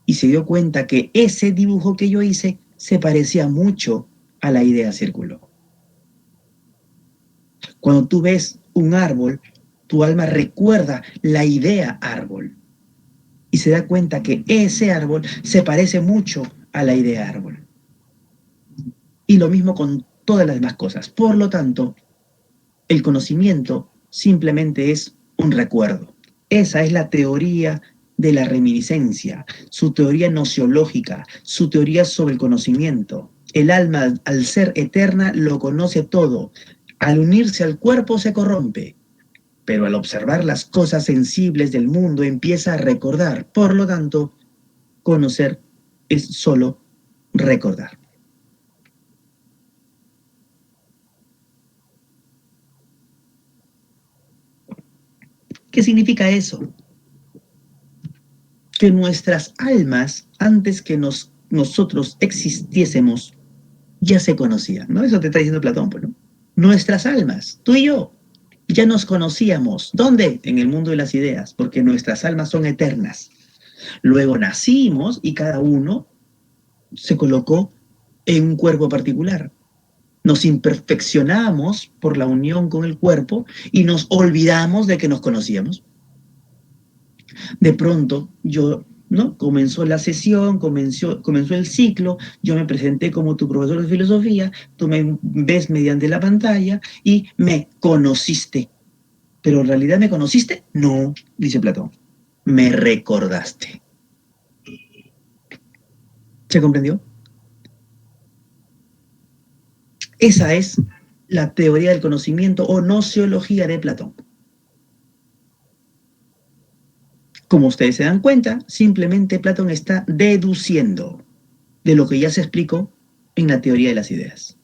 y se dio cuenta que ese dibujo que yo hice se parecía mucho a la idea círculo. Cuando tú ves un árbol, tu alma recuerda la idea árbol y se da cuenta que ese árbol se parece mucho a la idea árbol. Y lo mismo con todas las demás cosas. Por lo tanto, el conocimiento simplemente es un recuerdo. Esa es la teoría de la reminiscencia, su teoría nociológica, su teoría sobre el conocimiento. El alma, al ser eterna, lo conoce todo. Al unirse al cuerpo se corrompe, pero al observar las cosas sensibles del mundo empieza a recordar. Por lo tanto, conocer es solo recordar. ¿Qué significa eso? Que nuestras almas, antes que nosotros existiésemos, ya se conocían, ¿no? Eso te está diciendo Platón, pues, ¿no? Nuestras almas, tú y yo, ya nos conocíamos. ¿Dónde? En el mundo de las ideas, porque nuestras almas son eternas. Luego nacimos y cada uno se colocó en un cuerpo particular. Nos imperfeccionamos por la unión con el cuerpo y nos olvidamos de que nos conocíamos. De pronto, ¿no? Comenzó la sesión, comenzó el ciclo, yo me presenté como tu profesor de filosofía, tú me ves mediante la pantalla y me conociste. ¿Pero en realidad me conociste? No, dice Platón, me recordaste. ¿Se comprendió? Esa es la teoría del conocimiento o nociología de Platón. Como ustedes se dan cuenta, simplemente Platón está deduciendo de lo que ya se explicó en la teoría de las ideas.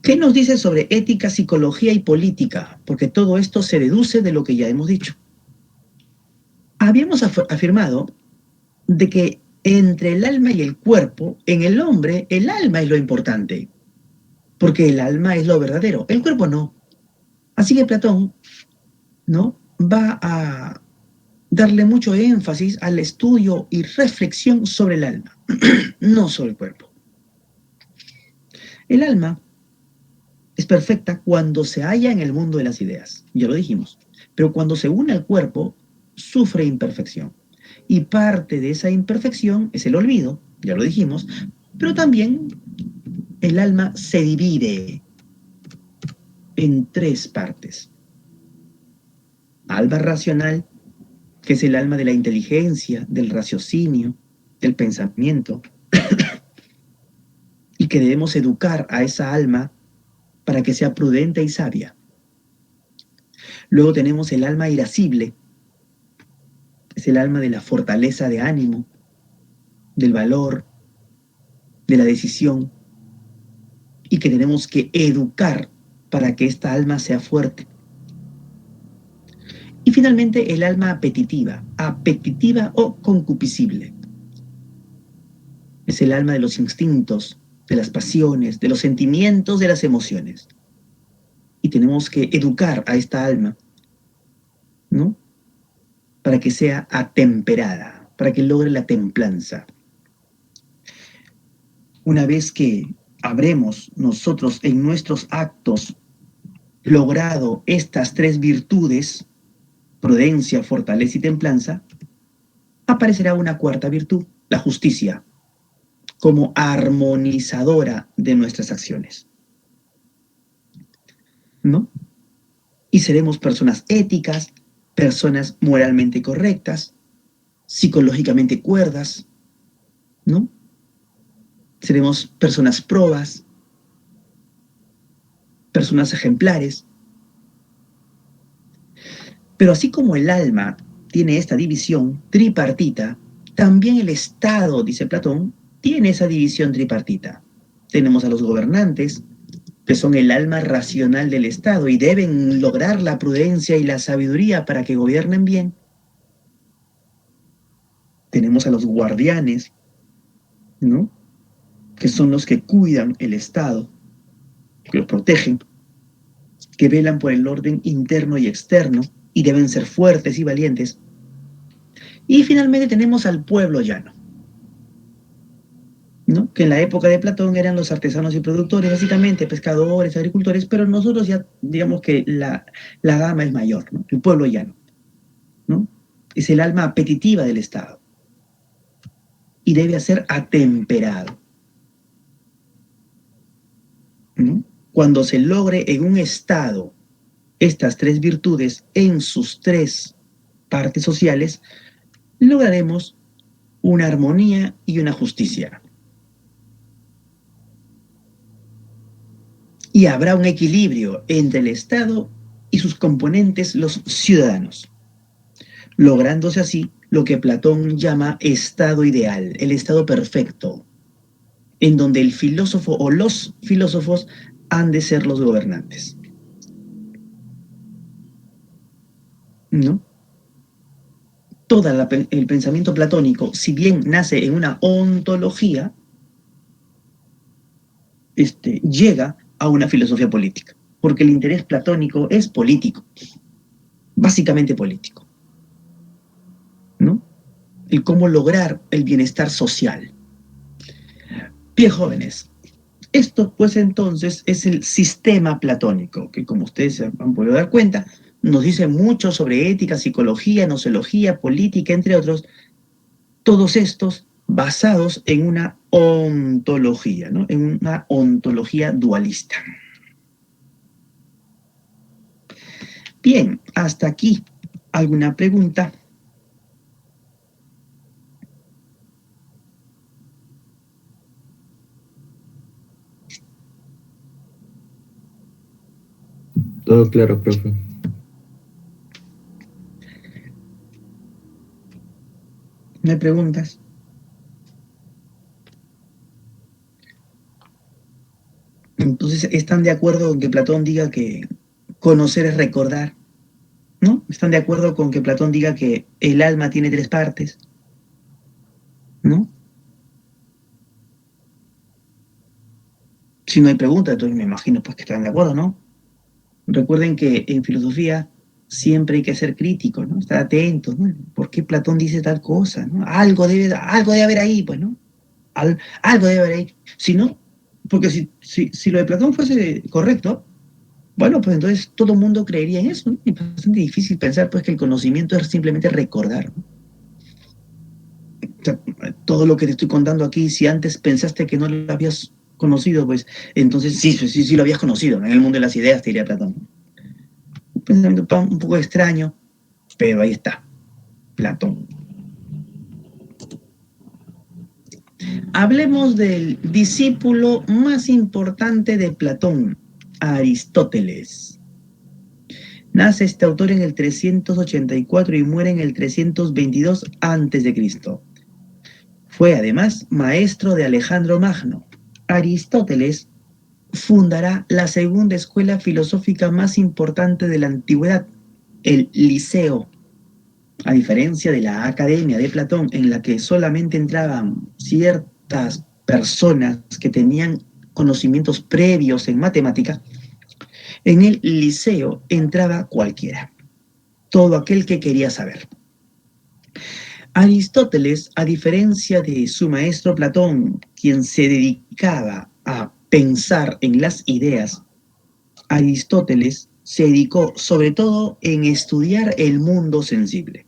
¿Qué nos dice sobre ética, psicología y política? Porque todo esto se deduce de lo que ya hemos dicho. Habíamos afirmado de que entre el alma y el cuerpo, en el hombre, el alma es lo importante, porque el alma es lo verdadero, el cuerpo no. Así que Platón, ¿no?, va a darle mucho énfasis al estudio y reflexión sobre el alma, no sobre el cuerpo. El alma es perfecta cuando se halla en el mundo de las ideas, ya lo dijimos, pero cuando se une al cuerpo, sufre imperfección. Y parte de esa imperfección es el olvido, ya lo dijimos, pero también el alma se divide en tres partes. Alma racional, que es el alma de la inteligencia, del raciocinio, del pensamiento, y que debemos educar a esa alma para que sea prudente y sabia. Luego tenemos el alma irascible, es el alma de la fortaleza de ánimo, del valor, de la decisión, y que tenemos que educar para que esta alma sea fuerte. Y finalmente el alma apetitiva o concupiscible. Es el alma de los instintos, de las pasiones, de los sentimientos, de las emociones. Y tenemos que educar a esta alma, ¿no?, para que sea atemperada, para que logre la templanza. Una vez que habremos nosotros en nuestros actos logrado estas tres virtudes, prudencia, fortaleza y templanza, aparecerá una cuarta virtud, la justicia, como armonizadora de nuestras acciones, ¿no? Y seremos personas éticas, personas moralmente correctas, psicológicamente cuerdas, ¿no? Seremos personas probas, personas ejemplares. Pero así como el alma tiene esta división tripartita, también el Estado, dice Platón, tiene esa división tripartita. Tenemos a los gobernantes, que son el alma racional del Estado y deben lograr la prudencia y la sabiduría para que gobiernen bien. tenemos a los guardianes, ¿no? Que son los que cuidan el Estado, que lo protegen, que velan por el orden interno y externo y deben ser fuertes y valientes. Y finalmente tenemos al pueblo llano, ¿no? Que en la época de Platón eran los artesanos y productores, básicamente, pescadores, agricultores, pero nosotros ya digamos que la gama es mayor, ¿no? El pueblo llano, ¿no? Es el alma apetitiva del Estado y debe ser atemperado, ¿no? Cuando se logre en un Estado estas tres virtudes en sus tres partes sociales, lograremos una armonía y una justicia. Y habrá un equilibrio entre el Estado y sus componentes, los ciudadanos, lográndose así lo que Platón llama estado ideal, el estado perfecto, en donde el filósofo o los filósofos han de ser los gobernantes, ¿no? Todo el pensamiento platónico, si bien nace en una ontología, llega a una filosofía política, porque el interés platónico es político, básicamente político, ¿no? El cómo lograr el bienestar social. Bien, jóvenes, esto pues entonces es el sistema platónico, que como ustedes se han podido dar cuenta, nos dice mucho sobre ética, psicología, nosología, política, entre otros, todos estos basados en una ontología, ¿no? En una ontología dualista. Bien, hasta aquí. ¿Alguna pregunta? Todo claro, profe. ¿No hay preguntas? Entonces, ¿están de acuerdo con que Platón diga que conocer es recordar? ¿No? ¿Están de acuerdo con que Platón diga que el alma tiene tres partes? ¿No? Si no hay preguntas, entonces me imagino pues que están de acuerdo, ¿no? Recuerden que en filosofía siempre hay que ser crítico, ¿no? Estar atentos, ¿no? ¿Por qué Platón dice tal cosa? ¿No? Algo debe haber ahí, pues, ¿no? Algo debe haber ahí. Si no, porque si lo de Platón fuese correcto, bueno, pues entonces todo el mundo creería en eso, ¿no? Es bastante difícil pensar pues que el conocimiento es simplemente recordar, ¿no? O sea, todo lo que te estoy contando aquí, si antes pensaste que no lo habías conocido, pues entonces sí lo habías conocido, ¿no? En el mundo de las ideas, te diría Platón. Un pensamiento un poco extraño, pero ahí está, Platón. Hablemos del discípulo más importante de Platón, Aristóteles. Nace este autor en el 384 y muere en el 322 a.C. Fue además maestro de Alejandro Magno. Aristóteles fundará la segunda escuela filosófica más importante de la antigüedad, el Liceo. A diferencia de la Academia de Platón, en la que solamente entraban ciertas personas que tenían conocimientos previos en matemática, en el Liceo entraba cualquiera, todo aquel que quería saber. Aristóteles, a diferencia de su maestro Platón, quien se dedicaba a pensar en las ideas, Aristóteles se dedicó sobre todo en estudiar el mundo sensible,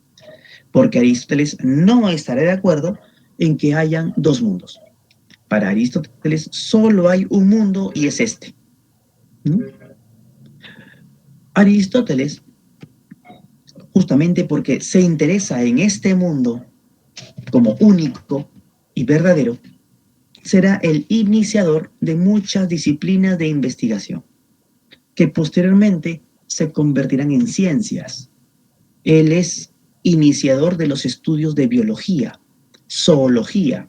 porque Aristóteles no estará de acuerdo en que hayan dos mundos. Para Aristóteles solo hay un mundo y es este, ¿no? Aristóteles, justamente porque se interesa en este mundo como único y verdadero, será el iniciador de muchas disciplinas de investigación, que posteriormente se convertirán en ciencias. Él es iniciador de los estudios de biología, zoología,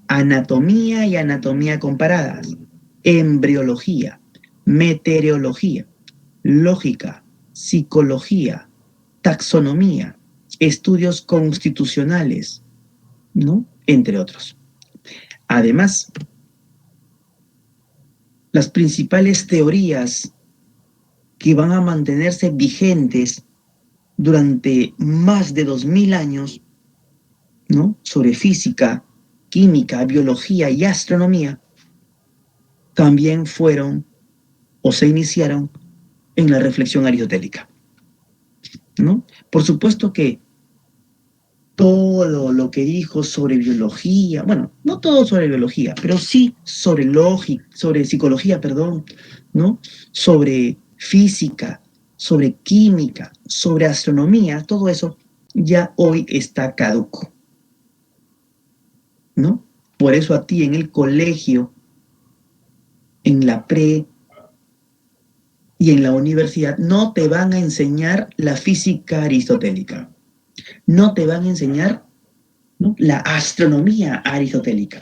anatomía y anatomía comparadas, embriología, meteorología, lógica, psicología, taxonomía, estudios constitucionales, ¿no? Entre otros. Además, las principales teorías que van a mantenerse vigentes durante más de 2000 años, ¿no? Sobre física, química, biología y astronomía, también fueron o se iniciaron en la reflexión aristotélica, ¿no? Por supuesto que todo lo que dijo sobre biología, bueno, no todo sobre biología, pero sí sobre lógica, sobre psicología, perdón, ¿no? Sobre física, sobre química, sobre astronomía, todo eso ya hoy está caduco, ¿no? Por eso a ti en el colegio, en la pre y en la universidad no te van a enseñar la física aristotélica, no te van a enseñar, ¿no?, la astronomía aristotélica,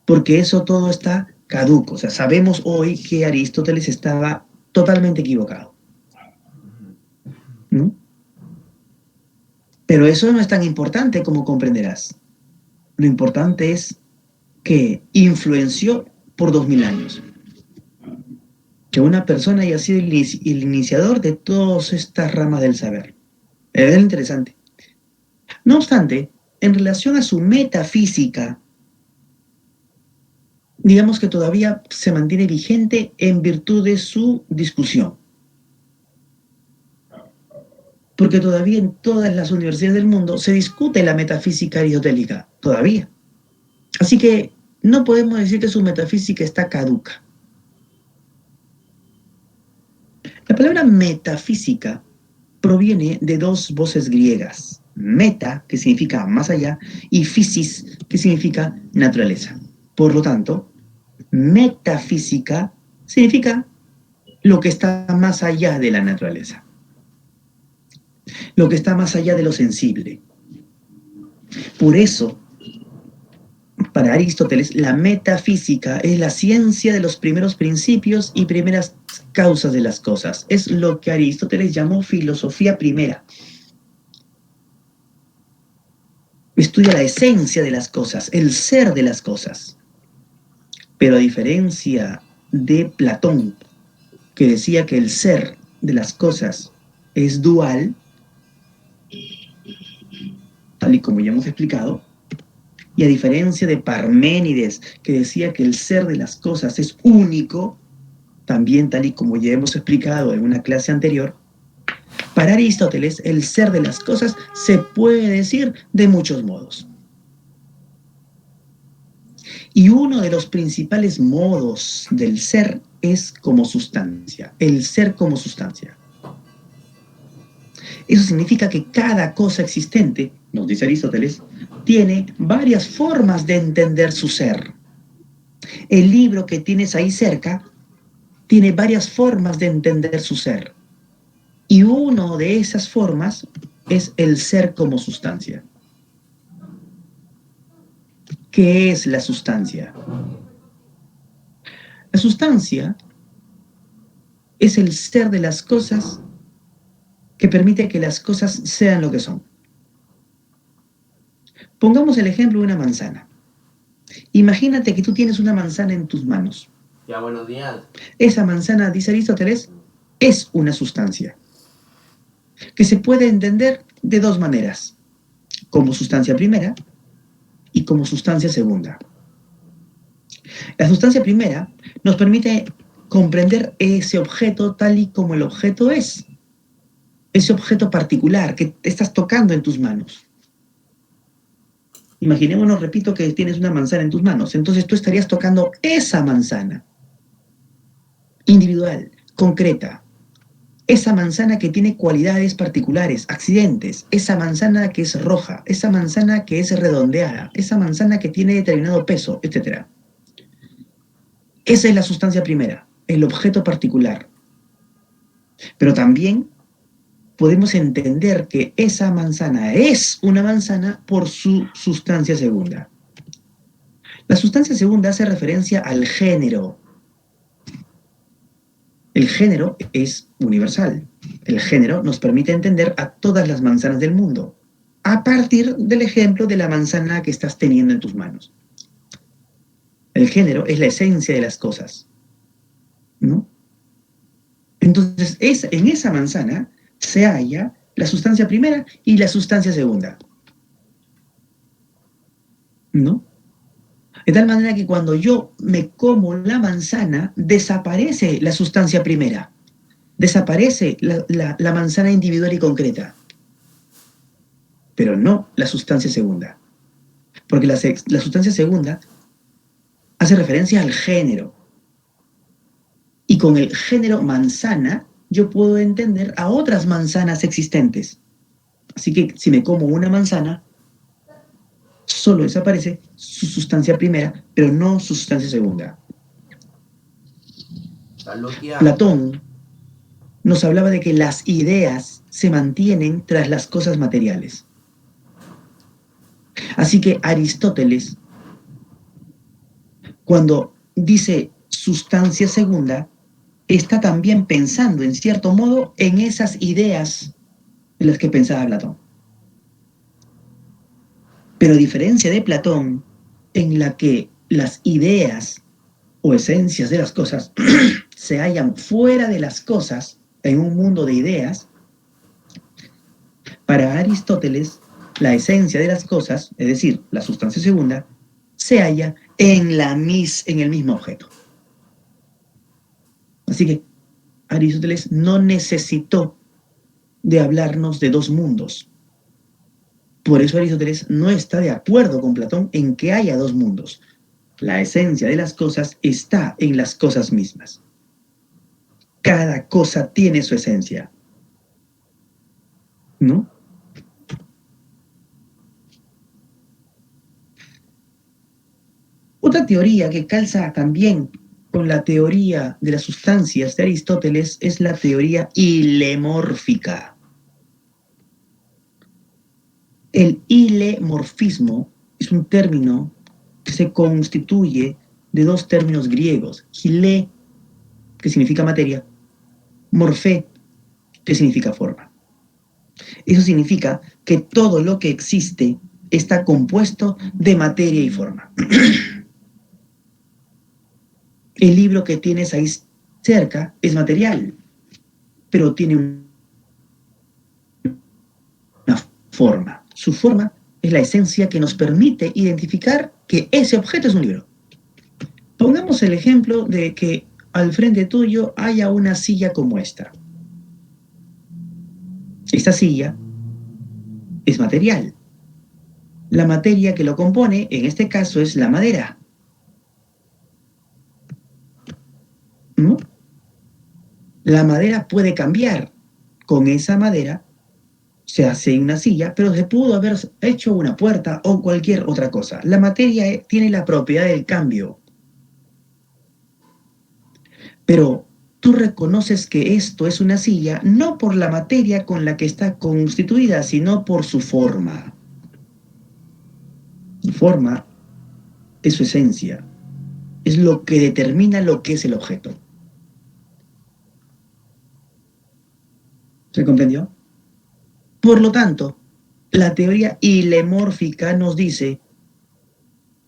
porque eso todo está caduco. O sea, sabemos hoy que Aristóteles estaba totalmente equivocado, ¿no? Pero eso no es tan importante como comprenderás. Lo importante es que influenció por 2000 años. Que una persona haya sido el iniciador de todas estas ramas del saber. Es interesante. No obstante, en relación a su metafísica, digamos que todavía se mantiene vigente en virtud de su discusión. Porque todavía en todas las universidades del mundo se discute la metafísica aristotélica, todavía. Así que no podemos decir que su metafísica está caduca. La palabra metafísica proviene de dos voces griegas, meta, que significa más allá, y physis, que significa naturaleza. Por lo tanto, metafísica significa lo que está más allá de la naturaleza, lo que está más allá de lo sensible. Por eso, para Aristóteles, la metafísica es la ciencia de los primeros principios y primeras causas de las cosas. Es lo que Aristóteles llamó filosofía primera. Estudia la esencia de las cosas, el ser de las cosas. Pero a diferencia de Platón, que decía que el ser de las cosas es dual, tal y como ya hemos explicado, y a diferencia de Parménides, que decía que el ser de las cosas es único, también tal y como ya hemos explicado en una clase anterior, para Aristóteles el ser de las cosas se puede decir de muchos modos. Y uno de los principales modos del ser es como sustancia, el ser como sustancia. Eso significa que cada cosa existente, nos dice Aristóteles, tiene varias formas de entender su ser. El libro que tienes ahí cerca tiene varias formas de entender su ser. Y una de esas formas es el ser como sustancia. ¿Qué es la sustancia? La sustancia es el ser de las cosas que permite que las cosas sean lo que son. Pongamos el ejemplo de una manzana. Imagínate que tú tienes una manzana en tus manos. Ya, buenos días. Esa manzana, dice Aristóteles, es una sustancia que se puede entender de dos maneras, como sustancia primera y como sustancia segunda. La sustancia primera nos permite comprender ese objeto tal y como el objeto es, ese objeto particular que te estás tocando en tus manos. Imaginémonos, repito, que tienes una manzana en tus manos, entonces tú estarías tocando esa manzana, individual, concreta, esa manzana que tiene cualidades particulares, accidentes, esa manzana que es roja, esa manzana que es redondeada, esa manzana que tiene determinado peso, etc. Esa es la sustancia primera, el objeto particular. Pero también podemos entender que esa manzana es una manzana por su sustancia segunda. La sustancia segunda hace referencia al género. El género es universal. El género nos permite entender a todas las manzanas del mundo. a partir del ejemplo de la manzana que estás teniendo en tus manos. El género es la esencia de las cosas, ¿no? Entonces, en esa manzana se halla la sustancia primera y la sustancia segunda, ¿no? De tal manera que cuando yo me como la manzana, desaparece la sustancia primera, desaparece la manzana individual y concreta, pero no la sustancia segunda, porque la sustancia segunda hace referencia al género, y con el género manzana yo puedo entender a otras manzanas existentes. Así que si me como una manzana, solo desaparece su sustancia primera, pero no su sustancia segunda. Platón nos hablaba de que las ideas se mantienen tras las cosas materiales. Así que Aristóteles, cuando dice sustancia segunda, está también pensando, en cierto modo, en esas ideas en las que pensaba Platón. Pero a diferencia de Platón, en la que las ideas o esencias de las cosas se hallan fuera de las cosas, en un mundo de ideas, para Aristóteles, la esencia de las cosas, es decir, la sustancia segunda, se halla en el mismo objeto. Así que Aristóteles no necesitó de hablarnos de dos mundos. Por eso Aristóteles no está de acuerdo con Platón en que haya dos mundos. La esencia de las cosas está en las cosas mismas. Cada cosa tiene su esencia, ¿no? Otra teoría que calza también con la teoría de las sustancias de Aristóteles es la teoría hilemórfica. El hilemorfismo es un término que se constituye de dos términos griegos, hile, que significa materia, morfé, que significa forma. Eso significa que todo lo que existe está compuesto de materia y forma. El libro que tienes ahí cerca es material, pero tiene una forma. Su forma es la esencia que nos permite identificar que ese objeto es un libro. Pongamos el ejemplo de que al frente tuyo haya una silla como esta. Esta silla es material. La materia que lo compone, en este caso, es la madera. ¿No? La madera puede cambiar. Con esa madera se hace una silla, pero se pudo haber hecho una puerta o cualquier otra cosa. La materia tiene la propiedad del cambio. Pero tú reconoces que esto es una silla no por la materia con la que está constituida, sino por su forma. Su forma es su esencia. Es lo que determina lo que es el objeto. ¿Se comprendió? Por lo tanto, la teoría hilemórfica nos dice,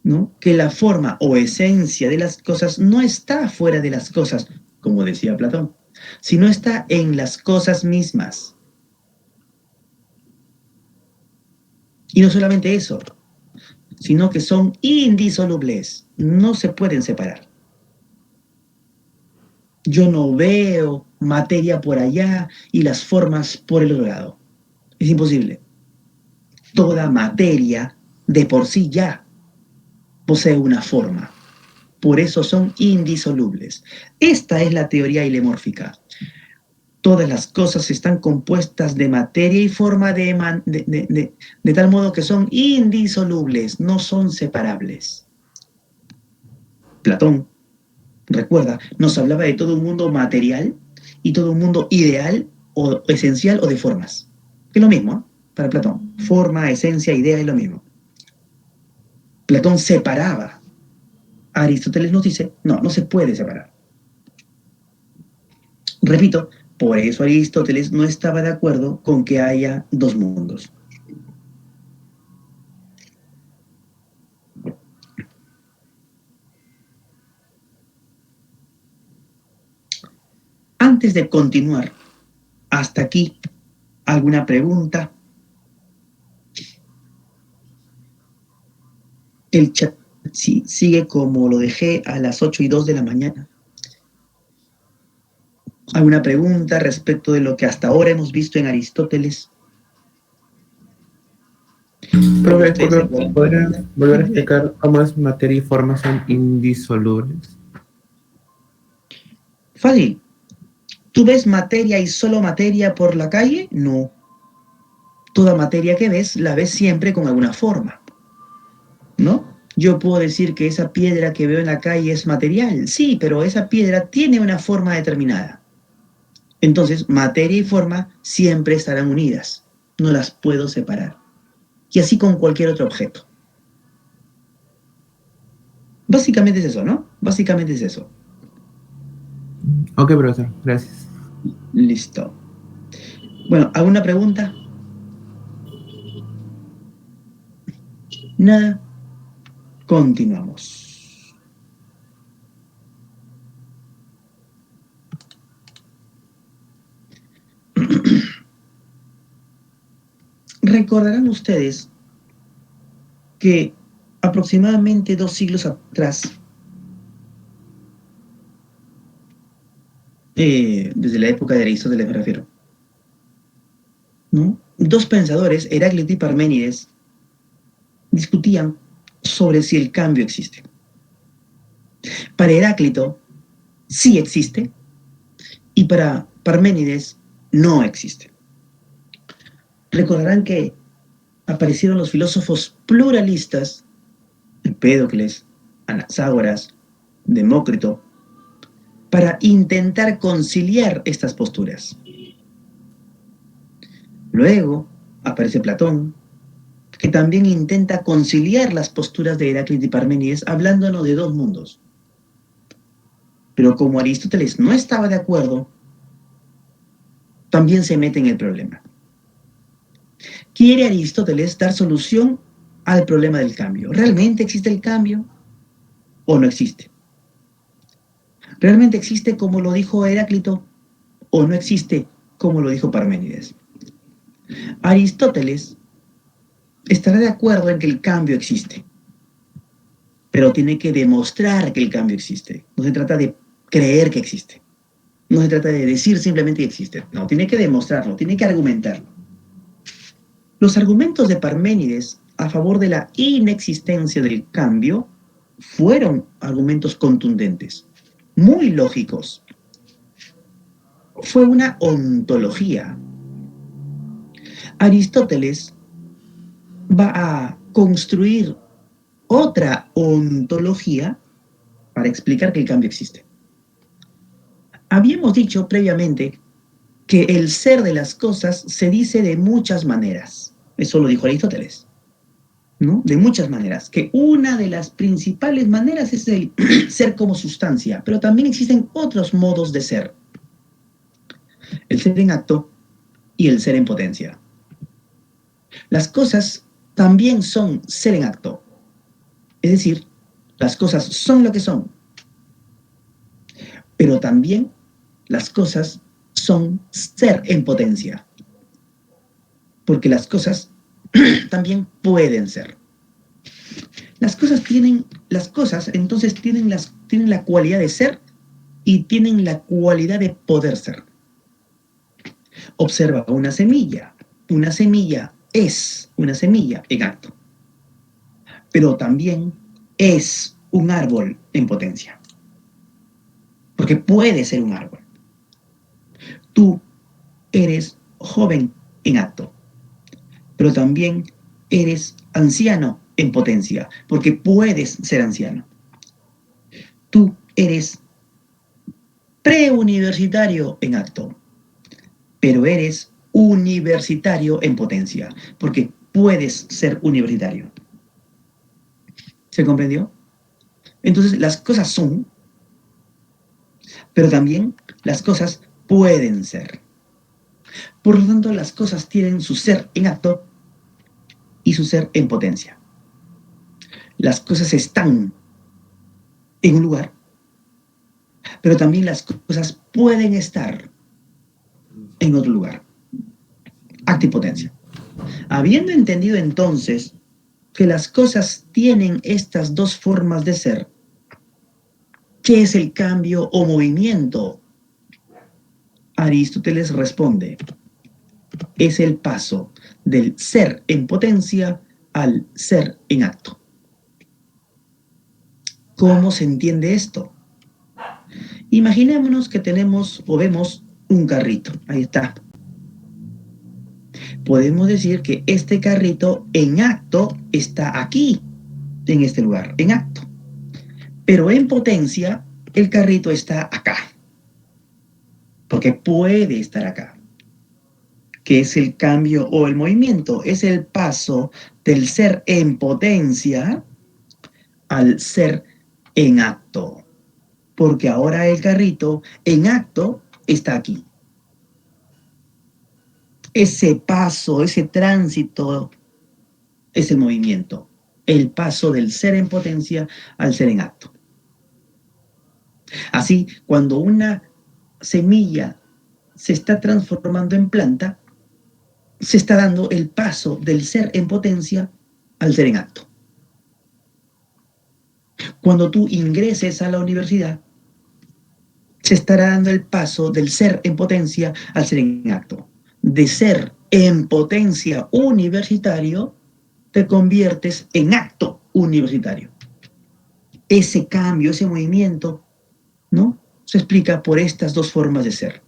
¿no?, que la forma o esencia de las cosas no está fuera de las cosas, como decía Platón, sino está en las cosas mismas. Y no solamente eso, sino que son indisolubles, no se pueden separar. Yo no veo materia por allá y las formas por el otro lado. Es imposible. Toda materia de por sí ya posee una forma. Por eso son indisolubles. Esta es la teoría hilemórfica. Todas las cosas están compuestas de materia y forma de tal modo que son indisolubles, no son separables. Platón, recuerda, nos hablaba de todo un mundo material y todo un mundo ideal o esencial o de formas. Es lo mismo, ¿eh? Para Platón. Forma, esencia, idea es lo mismo. Platón separaba. Aristóteles nos dice, no se puede separar. Repito, por eso Aristóteles no estaba de acuerdo con que haya dos mundos. Antes de continuar, hasta aquí, ¿alguna pregunta? El chat sí, sigue como lo dejé a las 8:02 de la mañana. ¿Alguna pregunta respecto de lo que hasta ahora hemos visto en Aristóteles? Profe, Ustedes se disculpe, pueden- ¿podría volver a explicar cómo es materia y forma son indisolubles? Fácil. ¿Tú ves materia y solo materia por la calle? No. Toda materia que ves, la ves siempre con alguna forma, ¿no? Yo puedo decir que esa piedra que veo en la calle es material, sí, pero esa piedra tiene una forma determinada. Entonces, materia y forma siempre estarán unidas, no las puedo separar. Y así con cualquier otro objeto. Básicamente es eso, ¿no? Básicamente es eso. Ok, profesor, gracias. Listo. Bueno, ¿alguna pregunta? Nada. Continuamos. Recordarán ustedes que aproximadamente 2 siglos atrás, desde la época de Aristóteles me refiero, ¿no? Dos pensadores, Heráclito y Parménides, discutían sobre si el cambio existe. Para Heráclito sí existe y para Parménides no existe. Recordarán que aparecieron los filósofos pluralistas, Empédocles, Anaxágoras, Demócrito, para intentar conciliar estas posturas. Luego aparece Platón, que también intenta conciliar las posturas de Heráclito y Parménides, hablándonos de dos mundos. Pero como Aristóteles no estaba de acuerdo, también se mete en el problema. Quiere Aristóteles dar solución al problema del cambio. ¿Realmente existe el cambio o no existe? ¿Realmente existe como lo dijo Heráclito o no existe como lo dijo Parménides? Aristóteles estará de acuerdo en que el cambio existe, pero tiene que demostrar que el cambio existe. No se trata de creer que existe. No se trata de decir simplemente que existe. No, tiene que demostrarlo, tiene que argumentarlo. Los argumentos de Parménides a favor de la inexistencia del cambio fueron argumentos contundentes, muy lógicos. Fue una ontología. Aristóteles va a construir otra ontología para explicar que el cambio existe. Habíamos dicho previamente que el ser de las cosas se dice de muchas maneras. Eso lo dijo Aristóteles, ¿no? De muchas maneras. Que una de las principales maneras es el ser como sustancia, pero también existen otros modos de ser. El ser en acto y el ser en potencia. Las cosas también son ser en acto. Es decir, las cosas son lo que son. Pero también las cosas son ser en potencia. Porque las cosas también pueden ser. Las cosas entonces tienen la cualidad de ser y tienen la cualidad de poder ser. Observa una semilla. Una semilla es una semilla en acto. Pero también es un árbol en potencia. Porque puede ser un árbol. Tú eres joven en acto, pero también eres anciano en potencia, porque puedes ser anciano. Tú eres preuniversitario en acto, pero eres universitario en potencia, porque puedes ser universitario. ¿Se comprendió? Entonces las cosas son, pero también las cosas pueden ser. Por lo tanto, las cosas tienen su ser en acto y su ser en potencia. Las cosas están en un lugar, pero también las cosas pueden estar en otro lugar. Acto y potencia. Habiendo entendido entonces que las cosas tienen estas dos formas de ser, ¿qué es el cambio o movimiento? Aristóteles responde, es el paso del ser en potencia al ser en acto. ¿Cómo se entiende esto? Imaginémonos que tenemos o vemos un carrito, ahí está. Podemos decir que este carrito en acto está aquí, en este lugar, en acto. Pero en potencia, el carrito está acá. Porque puede estar acá. ¿Qué es el cambio o el movimiento? Es el paso del ser en potencia al ser en acto. Porque ahora el carrito en acto está aquí. Ese paso, ese tránsito es el movimiento. El paso del ser en potencia al ser en acto. Así, cuando una semilla se está transformando en planta, se está dando el paso del ser en potencia al ser en acto. Cuando tú ingreses a la universidad, se estará dando el paso del ser en potencia al ser en acto. De ser en potencia universitario, te conviertes en acto universitario. Ese cambio, ese movimiento, ¿no? Se explica por estas dos formas de ser.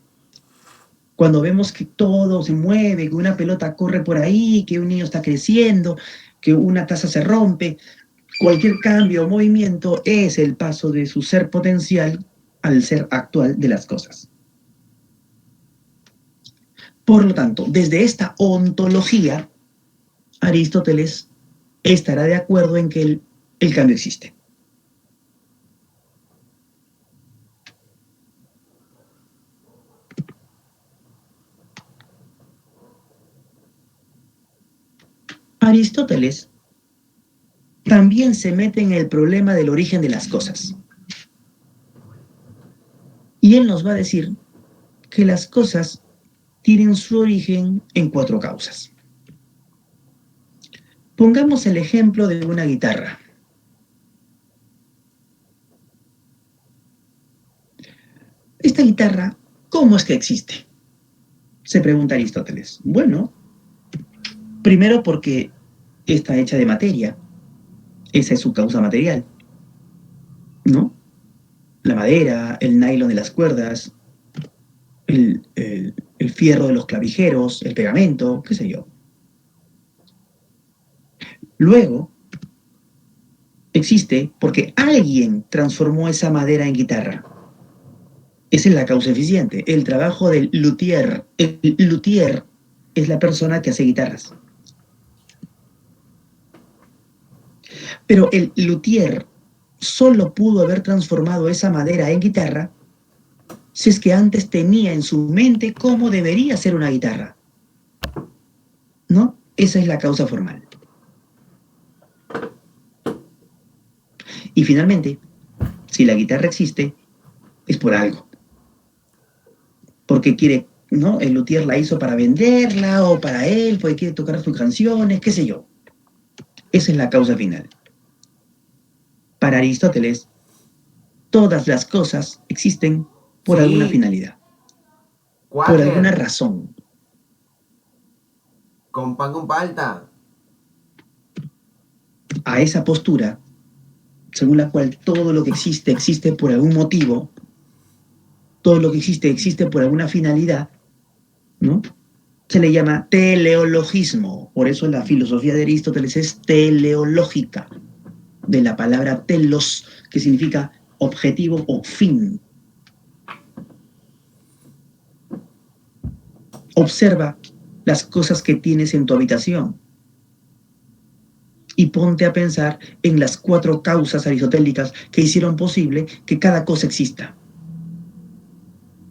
Cuando vemos que todo se mueve, que una pelota corre por ahí, que un niño está creciendo, que una taza se rompe, cualquier cambio o movimiento es el paso de su ser potencial al ser actual de las cosas. Por lo tanto, desde esta ontología, Aristóteles estará de acuerdo en que el cambio existe. Aristóteles también se mete en el problema del origen de las cosas. Y él nos va a decir que las cosas tienen su origen en 4 causas. Pongamos el ejemplo de una guitarra. Esta guitarra, ¿cómo es que existe? Se pregunta Aristóteles. Bueno, primero porque está hecha de materia. Esa es su causa material, ¿no? La madera, el nylon de las cuerdas, el fierro de los clavijeros, el pegamento, qué sé yo. Luego, existe porque alguien transformó esa madera en guitarra. Esa es la causa eficiente, el trabajo del luthier. El luthier es la persona que hace guitarras. Pero el luthier solo pudo haber transformado esa madera en guitarra si es que antes tenía en su mente cómo debería ser una guitarra. ¿No? Esa es la causa formal. Y finalmente, si la guitarra existe, es por algo. Porque quiere, ¿no? El luthier la hizo para venderla o para él, porque quiere tocar sus canciones, qué sé yo. Esa es la causa final. Para Aristóteles, todas las cosas existen por alguna finalidad. Por alguna razón. Con pan con palta. A esa postura, según la cual todo lo que existe, existe por algún motivo, todo lo que existe, existe por alguna finalidad, ¿no? Se le llama teleologismo. Por eso la filosofía de Aristóteles es teleológica, de la palabra telos, que significa objetivo o fin. Observa las cosas que tienes en tu habitación y ponte a pensar en las 4 causas aristotélicas que hicieron posible que cada cosa exista.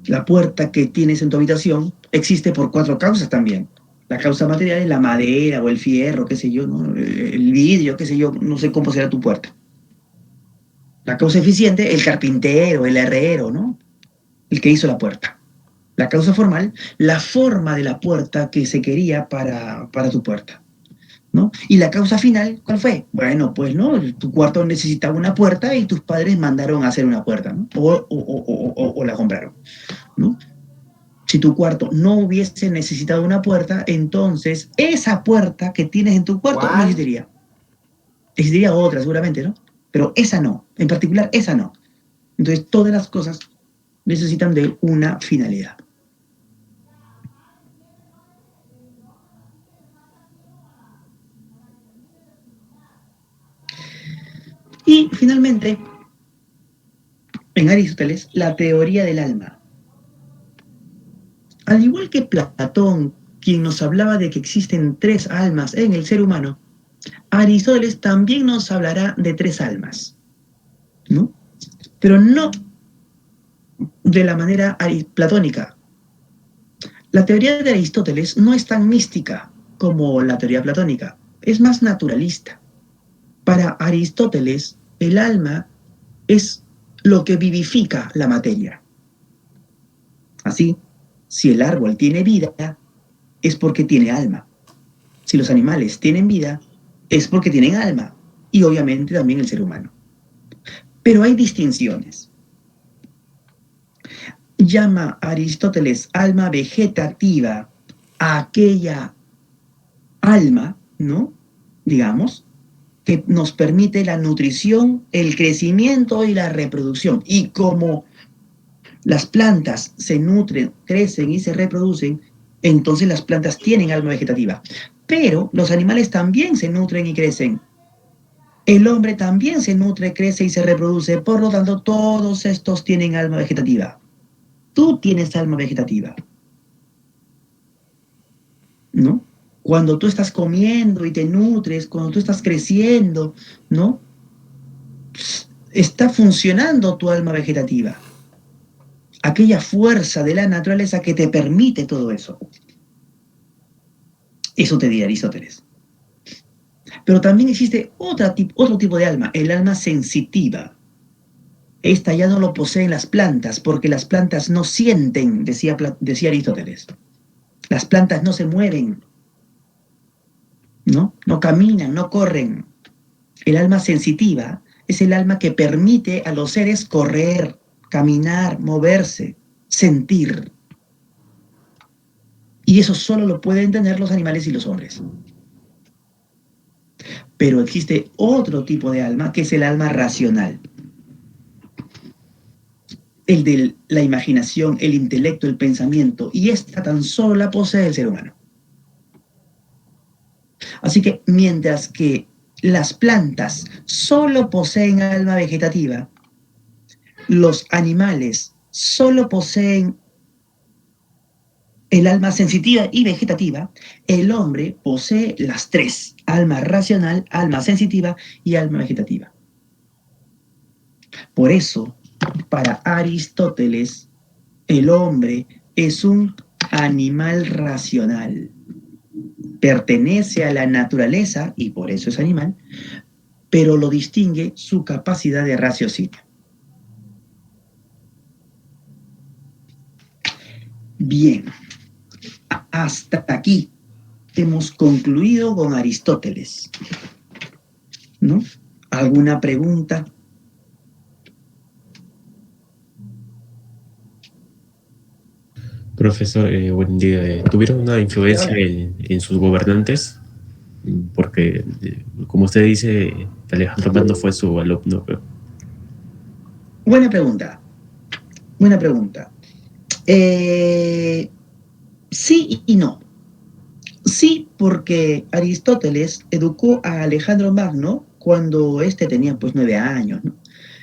La puerta que tienes en tu habitación existe por 4 causas también. La causa material es la madera o el fierro, qué sé yo, ¿no? El vidrio, qué sé yo, no sé cómo será tu puerta. La causa eficiente, el carpintero, el herrero, ¿no? El que hizo la puerta. La causa formal, la forma de la puerta que se quería para tu puerta, ¿no? Y la causa final, ¿cuál fue? Bueno, pues, ¿no? Tu cuarto necesitaba una puerta y tus padres mandaron a hacer una puerta, ¿no? O la compraron, ¿no? Si tu cuarto no hubiese necesitado una puerta, entonces esa puerta que tienes en tu cuarto no existiría. Existiría otra seguramente, ¿no? Pero esa no, en particular esa no. Entonces todas las cosas necesitan de una finalidad. Y finalmente, en Aristóteles, la teoría del alma. Al igual que Platón, quien nos hablaba de que existen 3 almas en el ser humano, Aristóteles también nos hablará de 3 almas, ¿no? Pero no de la manera platónica. La teoría de Aristóteles no es tan mística como la teoría platónica, es más naturalista. Para Aristóteles, el alma es lo que vivifica la materia. Así, si el árbol tiene vida, es porque tiene alma. Si los animales tienen vida, es porque tienen alma. Y obviamente también el ser humano. Pero hay distinciones. Llama Aristóteles alma vegetativa a aquella alma, ¿no? Digamos, que nos permite la nutrición, el crecimiento y la reproducción. Y como las plantas se nutren, crecen y se reproducen, entonces las plantas tienen alma vegetativa. Pero los animales también se nutren y crecen. El hombre también se nutre, crece y se reproduce. Por lo tanto, todos estos tienen alma vegetativa. Tú tienes alma vegetativa, ¿no? Cuando tú estás comiendo y te nutres, cuando tú estás creciendo, ¿no? Está funcionando tu alma vegetativa. Aquella fuerza de la naturaleza que te permite todo eso. Eso te dirá Aristóteles. Pero también existe otro tipo de alma, el alma sensitiva. Esta ya no lo poseen las plantas, porque las plantas no sienten, decía Aristóteles. Las plantas no se mueven, ¿no? No caminan, no corren. El alma sensitiva es el alma que permite a los seres correr, caminar, moverse, sentir. Y eso solo lo pueden tener los animales y los hombres. Pero existe otro tipo de alma, que es el alma racional. El de la imaginación, el intelecto, el pensamiento. Y esta tan solo la posee el ser humano. Así que mientras que las plantas solo poseen alma vegetativa, los animales solo poseen el alma sensitiva y vegetativa, el hombre posee las 3, alma racional, alma sensitiva y alma vegetativa. Por eso, para Aristóteles, el hombre es un animal racional. Pertenece a la naturaleza, y por eso es animal, pero lo distingue su capacidad de raciocinio. Bien, hasta aquí hemos concluido con Aristóteles, ¿no? ¿Alguna pregunta? Profesor, buen día. ¿Tuvieron una influencia en sus gobernantes? Porque, como usted dice, Alejandro Magno fue su alumno. Buena pregunta. Buena pregunta. Sí y no. Sí, porque Aristóteles educó a Alejandro Magno cuando éste tenía pues 9 años, ¿no?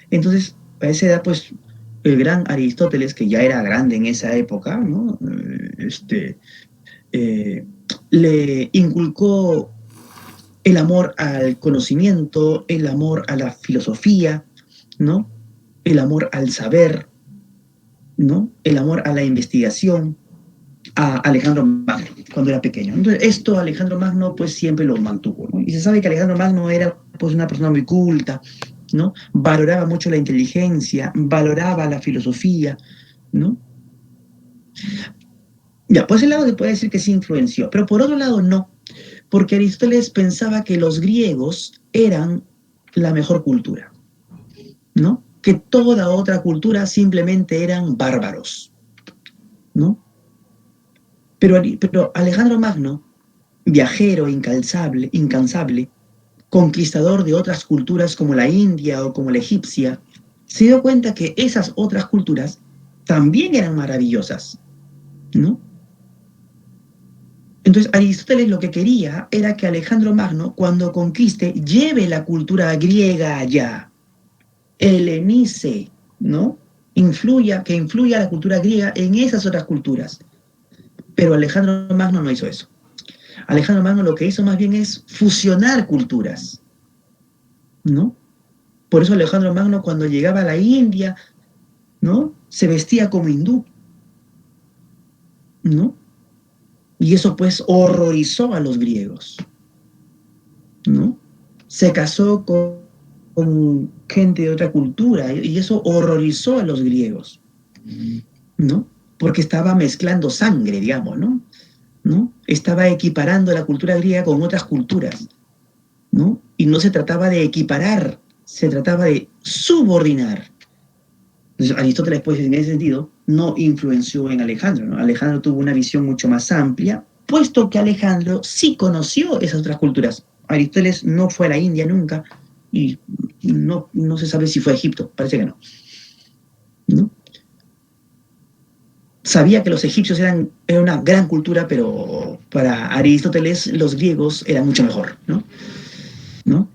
Entonces, a esa edad, pues, el gran Aristóteles, que ya era grande en esa época, ¿no? Le inculcó el amor al conocimiento, el amor a la filosofía, ¿no? El amor al saber, ¿no? El amor a la investigación, a Alejandro Magno cuando era pequeño. Entonces, esto Alejandro Magno pues siempre lo mantuvo, ¿no? Y se sabe que Alejandro Magno era pues una persona muy culta, ¿no? Valoraba mucho la inteligencia, valoraba la filosofía, ¿no? Ya, por ese lado se puede decir que sí influenció, pero por otro lado no, porque Aristóteles pensaba que los griegos eran la mejor cultura, ¿no? Que toda otra cultura simplemente eran bárbaros, ¿no? Pero Alejandro Magno, viajero incansable, conquistador de otras culturas como la India o como la egipcia, se dio cuenta que esas otras culturas también eran maravillosas, ¿no? Entonces Aristóteles lo que quería era que Alejandro Magno, cuando conquiste, lleve la cultura griega allá, helenice, ¿no? Que influya la cultura griega en esas otras culturas. Pero Alejandro Magno no hizo eso. Alejandro Magno lo que hizo más bien es fusionar culturas, ¿no? Por eso Alejandro Magno cuando llegaba a la India, ¿no? Se vestía como hindú, ¿no? Y eso pues horrorizó a los griegos, ¿no? Se casó con gente de otra cultura y eso horrorizó a los griegos, ¿no? Porque estaba mezclando sangre, digamos, ¿no? ¿No? Estaba equiparando la cultura griega con otras culturas, ¿no? Y no se trataba de equiparar, se trataba de subordinar. Entonces, Aristóteles, pues, en ese sentido, no influenció en Alejandro, ¿no? Alejandro tuvo una visión mucho más amplia, puesto que Alejandro sí conoció esas otras culturas. Aristóteles no fue a la India nunca y no se sabe si fue a Egipto, parece que no, ¿no? Sabía que los egipcios eran una gran cultura, pero para Aristóteles los griegos eran mucho mejor, ¿no? ¿No?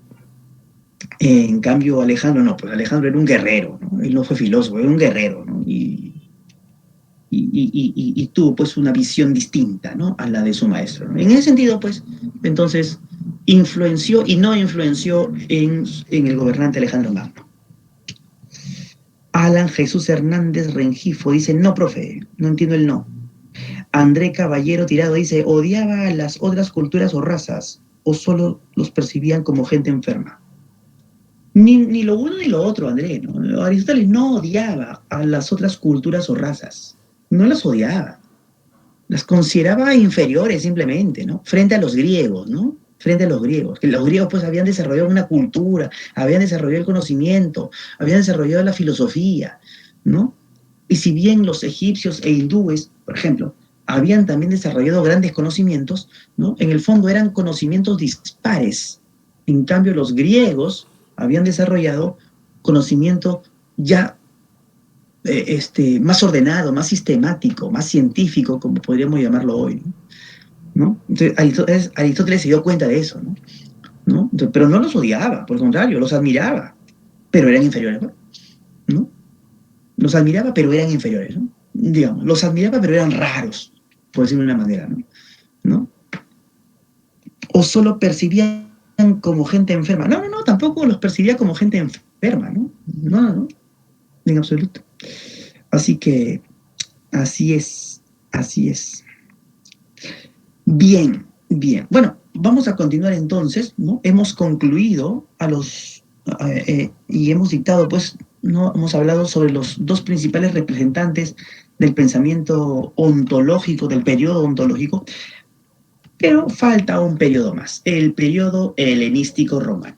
En cambio, Alejandro no, pues Alejandro era un guerrero, ¿no? Él no fue filósofo, era un guerrero, ¿no? Y tuvo pues una visión distinta, ¿no? A la de su maestro, ¿no? En ese sentido, pues, entonces, influenció y no influenció en el gobernante Alejandro Magno. Alan Jesús Hernández Rengifo dice, no, profe, no entiendo el no. André Caballero Tirado dice, odiaba a las otras culturas o razas, o solo los percibían como gente enferma. Ni lo uno ni lo otro, André, ¿no? Aristóteles no odiaba a las otras culturas o razas, no las odiaba, las consideraba inferiores simplemente, ¿no? Frente a los griegos, ¿no? Frente a los griegos, que los griegos pues habían desarrollado una cultura, habían desarrollado el conocimiento, habían desarrollado la filosofía, ¿no? Y si bien los egipcios e hindúes, por ejemplo, habían también desarrollado grandes conocimientos, ¿no? En el fondo eran conocimientos dispares. En cambio, los griegos habían desarrollado conocimiento ya más ordenado, más sistemático, más científico, como podríamos llamarlo hoy, ¿no? Entonces, Aristóteles se dio cuenta de eso, ¿no? ¿No? Entonces, pero no los odiaba, por el contrario, los admiraba, pero eran inferiores, ¿no? Los admiraba, pero eran inferiores, ¿no? Digamos, los admiraba, pero eran raros, por decirlo de una manera, ¿no? ¿No? O solo percibían como gente enferma. No, tampoco los percibía como gente enferma, ¿no? No, en absoluto. Así que, así es. Bien. Bueno, vamos a continuar entonces, ¿no? Hemos concluido y hemos dictado, pues, ¿no? Hemos hablado sobre los dos principales representantes del pensamiento ontológico, del periodo ontológico, pero falta un periodo más, el periodo helenístico romano.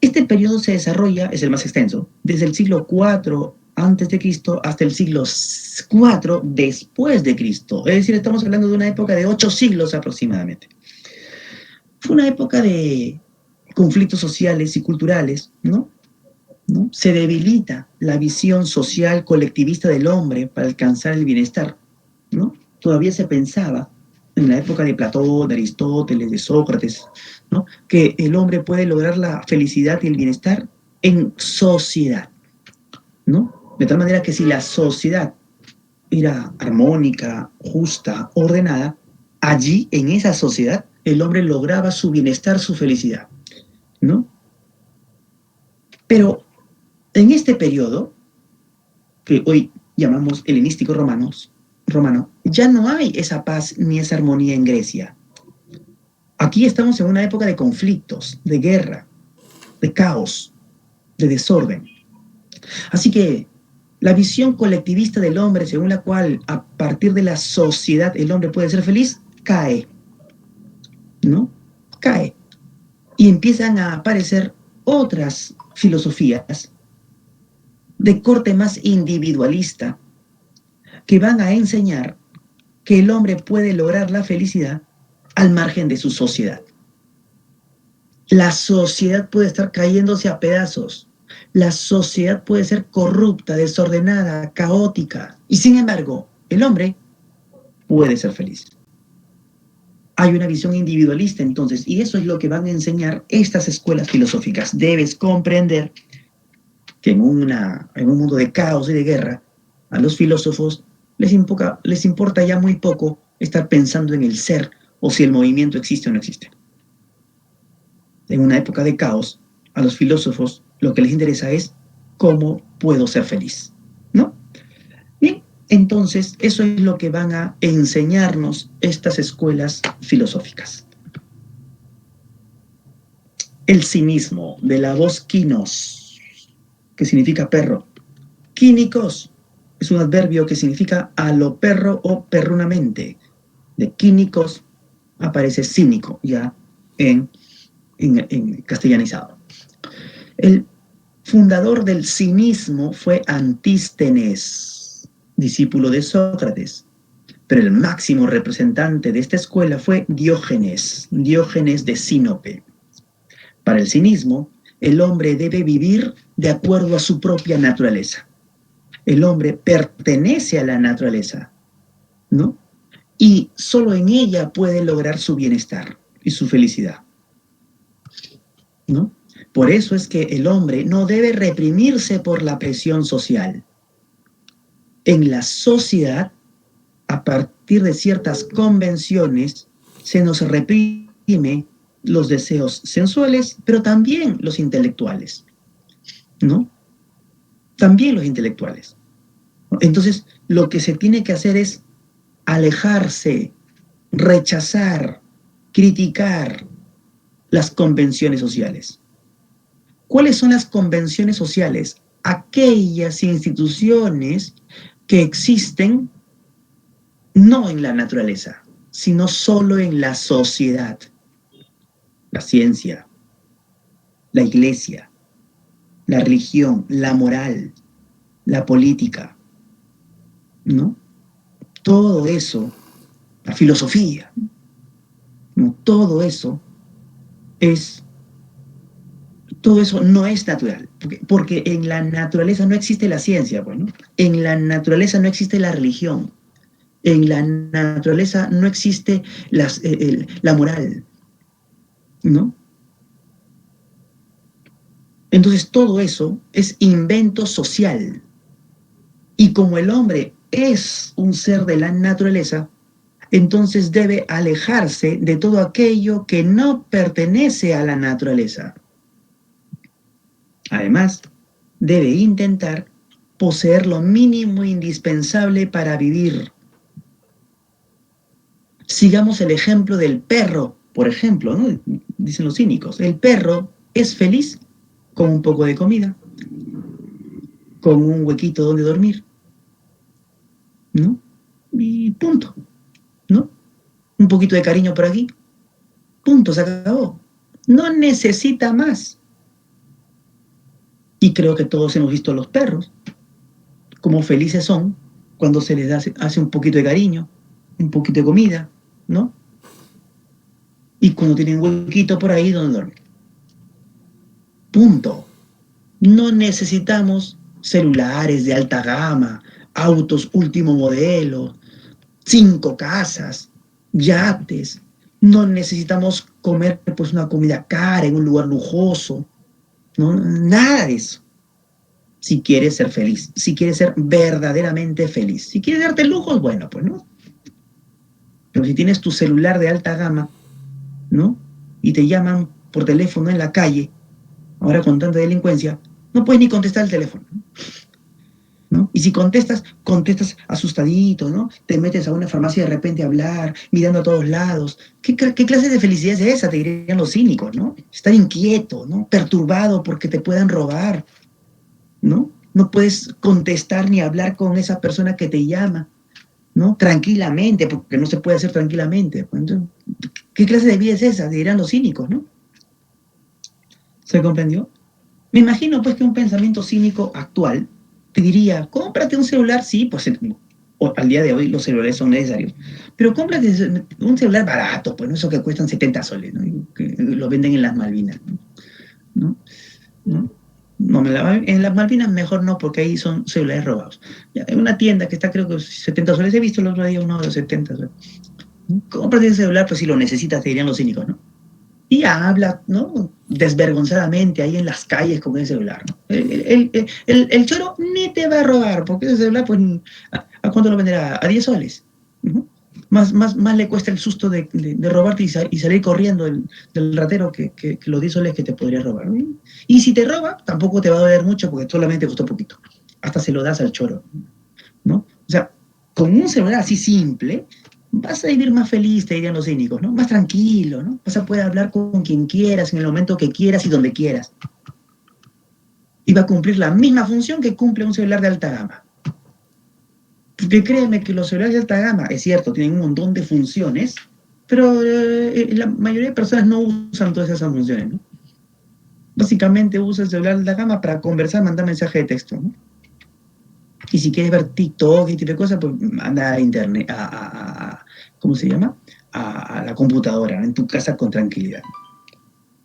Este periodo se desarrolla, es el más extenso, desde el siglo IV antes de Cristo hasta el siglo IV después de Cristo. Es decir, estamos hablando de una época de 8 siglos aproximadamente. Fue una época de conflictos sociales y culturales, ¿no? Se debilita la visión social colectivista del hombre para alcanzar el bienestar, ¿no? Todavía se pensaba en la época de Platón, de Aristóteles, de Sócrates, ¿no? Que el hombre puede lograr la felicidad y el bienestar en sociedad, ¿no? De tal manera que si la sociedad era armónica, justa, ordenada, allí, en esa sociedad, el hombre lograba su bienestar, su felicidad, ¿no? Pero en este periodo, que hoy llamamos helenístico romano, ya no hay esa paz ni esa armonía en Grecia. Aquí estamos en una época de conflictos, de guerra, de caos, de desorden. Así que La visión colectivista del hombre, según la cual a partir de la sociedad el hombre puede ser feliz, cae, ¿no? Cae. Y empiezan a aparecer otras filosofías de corte más individualista que van a enseñar que el hombre puede lograr la felicidad al margen de su sociedad. La sociedad puede estar cayéndose a pedazos. La sociedad puede ser corrupta, desordenada, caótica. Y sin embargo, el hombre puede ser feliz. Hay una visión individualista entonces, y eso es lo que van a enseñar estas escuelas filosóficas. Debes comprender que en un mundo de caos y de guerra, a los filósofos les importa ya muy poco estar pensando en el ser o si el movimiento existe o no existe. En una época de caos, a los filósofos lo que les interesa es cómo puedo ser feliz, ¿no? Bien, entonces eso es lo que van a enseñarnos estas escuelas filosóficas. El cinismo, de la voz kinos, que significa perro. Quínicos es un adverbio que significa a lo perro o perrunamente. De quínicos aparece cínico ya en castellanizado. El fundador del cinismo fue Antístenes, discípulo de Sócrates, pero el máximo representante de esta escuela fue Diógenes de Sinope. Para el cinismo, el hombre debe vivir de acuerdo a su propia naturaleza. El hombre pertenece a la naturaleza, ¿no? Y solo en ella puede lograr su bienestar y su felicidad, ¿no? Por eso es que el hombre no debe reprimirse por la presión social. En la sociedad, a partir de ciertas convenciones, se nos reprime los deseos sensuales, pero también los intelectuales, ¿no? También los intelectuales. Entonces, lo que se tiene que hacer es alejarse, rechazar, criticar las convenciones sociales. ¿Cuáles son las convenciones sociales? Aquellas instituciones que existen no en la naturaleza, sino solo en la sociedad. La ciencia, la iglesia, la religión, la moral, la política, ¿no? Todo eso, la filosofía, ¿no? Todo eso no es natural, porque en la naturaleza no existe la ciencia, bueno, en la naturaleza no existe la religión, en la naturaleza no existe la moral, ¿no? Entonces todo eso es invento social. Y como el hombre es un ser de la naturaleza, entonces debe alejarse de todo aquello que no pertenece a la naturaleza. Además, debe intentar poseer lo mínimo indispensable para vivir. Sigamos el ejemplo del perro, por ejemplo, ¿no? Dicen los cínicos, el perro es feliz con un poco de comida, con un huequito donde dormir, ¿no? Y punto, ¿no? Un poquito de cariño por aquí, punto, se acabó. No necesita más. Y creo que todos hemos visto a los perros, como felices son cuando se les hace un poquito de cariño, un poquito de comida, ¿no? Y cuando tienen un huequito por ahí donde dormir. Punto. No necesitamos celulares de alta gama, autos último modelo, 5 casas, yates. No necesitamos comer pues una comida cara en un lugar lujoso. No, nada de eso. Si quieres ser feliz, si quieres ser verdaderamente feliz, si quieres darte lujos, bueno, pues no. Pero si tienes tu celular de alta gama, ¿no? Y te llaman por teléfono en la calle, ahora con tanta delincuencia, no puedes ni contestar el teléfono, ¿no? Y si contestas asustadito, ¿no? Te metes a una farmacia de repente a hablar, mirando a todos lados. ¿Qué clase de felicidad es esa? Te dirían los cínicos, ¿no? Estar inquieto, ¿no? Perturbado porque te puedan robar, ¿no? No puedes contestar ni hablar con esa persona que te llama, ¿no? Tranquilamente, porque no se puede hacer tranquilamente. Entonces, ¿qué clase de vida es esa? Dirán los cínicos, ¿no? ¿Se comprendió? Me imagino pues que un pensamiento cínico actual te diría, cómprate un celular, sí, pues al día de hoy los celulares son necesarios, pero cómprate un celular barato, pues no eso que cuestan 70 soles, ¿no? Y que lo venden en las Malvinas, ¿no? ¿No? No, en las Malvinas mejor no, porque ahí son celulares robados. Ya, en una tienda que está creo que 70 soles, he visto el otro día uno de los 70 soles. Cómprate ese celular, pues si lo necesitas, te dirían los cínicos, ¿no? Y habla, ¿no? Desvergonzadamente ahí en las calles con el celular, ¿no? El choro ni te va a robar, porque ese celular, pues, ¿a cuánto lo venderá? A 10 soles. ¿No? Más le cuesta el susto de robarte y salir corriendo del ratero que los 10 soles que te podría robar, ¿no? Y si te roba, tampoco te va a doler mucho porque solamente costó poquito. Hasta se lo das al choro, ¿no? O sea, con un celular así simple, vas a vivir más feliz, te dirían los cínicos, ¿no? Más tranquilo, ¿no? Vas a poder hablar con quien quieras, en el momento que quieras y donde quieras. Y va a cumplir la misma función que cumple un celular de alta gama. Porque créeme que los celulares de alta gama, es cierto, tienen un montón de funciones, pero la mayoría de personas no usan todas esas funciones, ¿no? Básicamente usa el celular de alta gama para conversar, mandar mensaje de texto, ¿no? Y si quieres ver TikTok y tipo de cosas, pues anda a internet, ¿cómo se llama? A la computadora, en tu casa con tranquilidad,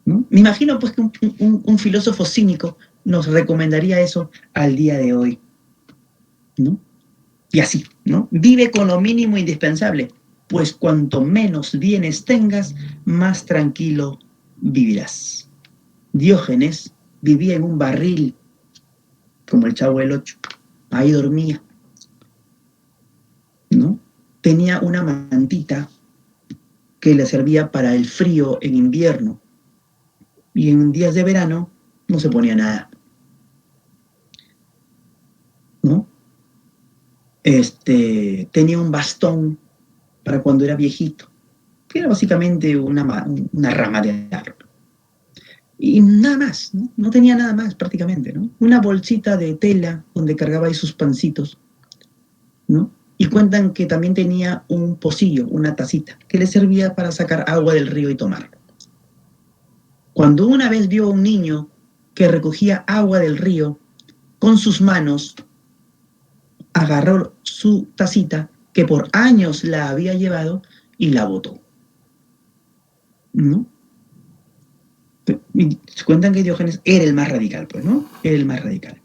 ¿no? Me imagino pues que un filósofo cínico nos recomendaría eso al día de hoy, ¿no? Y así, ¿no? Vive con lo mínimo indispensable, pues cuanto menos bienes tengas, más tranquilo vivirás. Diógenes vivía en un barril, como el Chavo del Ocho. Ahí dormía, ¿no? Tenía una mantita que le servía para el frío en invierno y en días de verano no se ponía nada, ¿no? Tenía un bastón para cuando era viejito, que era básicamente una rama de árbol. Y nada más, ¿no? No tenía nada más prácticamente, ¿no? Una bolsita de tela donde cargaba ahí sus pancitos, ¿no? Y cuentan que también tenía un pocillo, una tacita, que le servía para sacar agua del río y tomar. Cuando una vez vio a un niño que recogía agua del río, con sus manos agarró su tacita, que por años la había llevado, y la botó, ¿no? Y cuentan que Diógenes era el más radical, pues, ¿no? Era el más radical.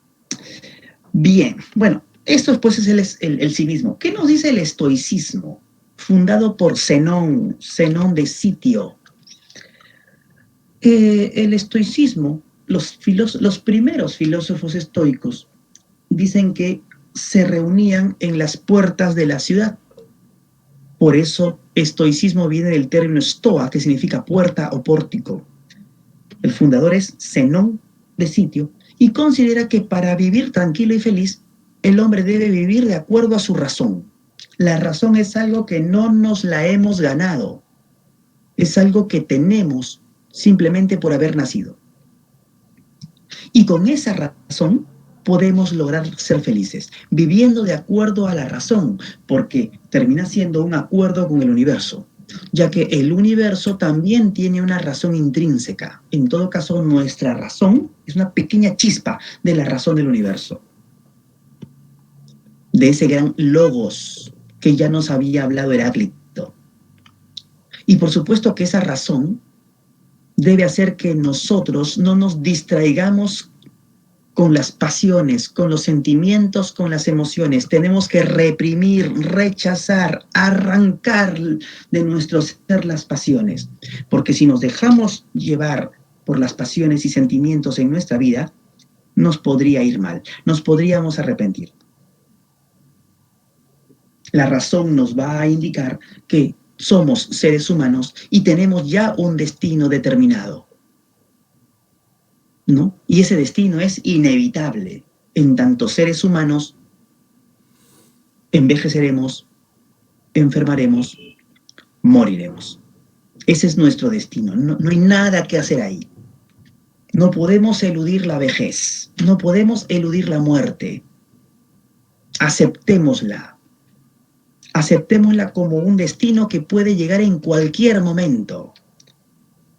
Bien, bueno, esto pues es el cinismo. ¿Qué nos dice el estoicismo? Fundado por Zenón de Sitio. El estoicismo, los primeros filósofos estoicos dicen que se reunían en las puertas de la ciudad. Por eso, estoicismo viene del término stoa, que significa puerta o pórtico. El fundador es Zenón de Sitio y considera que para vivir tranquilo y feliz, el hombre debe vivir de acuerdo a su razón. La razón es algo que no nos la hemos ganado. Es algo que tenemos simplemente por haber nacido. Y con esa razón podemos lograr ser felices, viviendo de acuerdo a la razón, porque termina siendo un acuerdo con el universo, ya que el universo también tiene una razón intrínseca. En todo caso, nuestra razón es una pequeña chispa de la razón del universo, de ese gran logos que ya nos había hablado Heráclito. Y por supuesto que esa razón debe hacer que nosotros no nos distraigamos con las pasiones, con los sentimientos, con las emociones. Tenemos que reprimir, rechazar, arrancar de nuestro ser las pasiones. Porque si nos dejamos llevar por las pasiones y sentimientos en nuestra vida, nos podría ir mal, nos podríamos arrepentir. La razón nos va a indicar que somos seres humanos y tenemos ya un destino determinado, ¿no? Y ese destino es inevitable. En tanto seres humanos, envejeceremos, enfermaremos, moriremos. Ese es nuestro destino. No hay nada que hacer ahí. No podemos eludir la vejez, no podemos eludir la muerte. Aceptémosla. Aceptémosla como un destino que puede llegar en cualquier momento,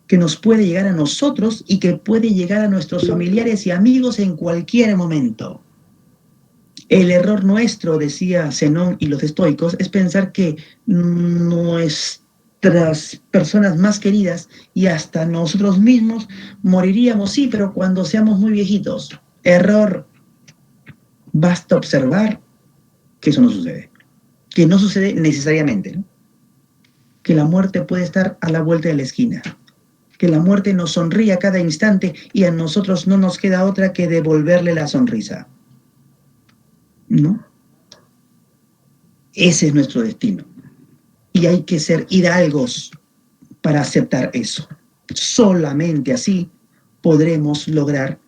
que nos puede llegar a nosotros y que puede llegar a nuestros familiares y amigos en cualquier momento. El error nuestro, decía Zenón y los estoicos, es pensar que nuestras personas más queridas y hasta nosotros mismos moriríamos, sí, pero cuando seamos muy viejitos. Error. Basta observar que eso no sucede. Que no sucede necesariamente, ¿no? Que la muerte puede estar a la vuelta de la esquina. Que la muerte nos sonríe a cada instante y a nosotros no nos queda otra que devolverle la sonrisa. ¿No? Ese es nuestro destino. Y hay que ser hidalgos para aceptar eso. Solamente así podremos lograr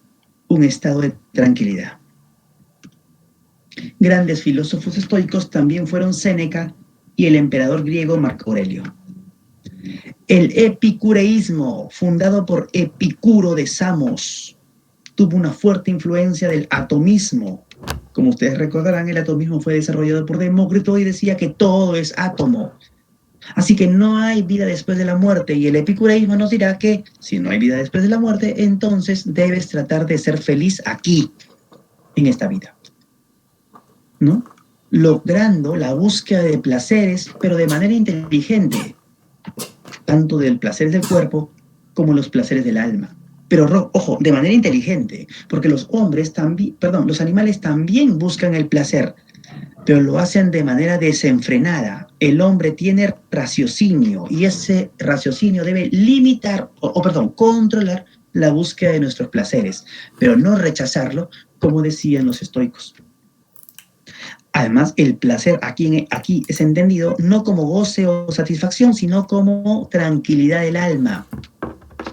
un estado de tranquilidad. Grandes filósofos estoicos también fueron Séneca y el emperador griego Marco Aurelio. El epicureísmo, fundado por Epicuro de Samos, tuvo una fuerte influencia del atomismo. Como ustedes recordarán, el atomismo fue desarrollado por Demócrito y decía que todo es átomo. Así que no hay vida después de la muerte, y el epicureísmo nos dirá que si no hay vida después de la muerte, entonces debes tratar de ser feliz aquí, en esta vida, ¿no? Logrando la búsqueda de placeres, pero de manera inteligente, tanto del placer del cuerpo como los placeres del alma. Pero ojo, de manera inteligente, porque los animales también buscan el placer, pero lo hacen de manera desenfrenada. El hombre tiene raciocinio y ese raciocinio debe limitar, controlar la búsqueda de nuestros placeres, pero no rechazarlo, como decían los estoicos. Además, el placer aquí es entendido no como goce o satisfacción, sino como tranquilidad del alma,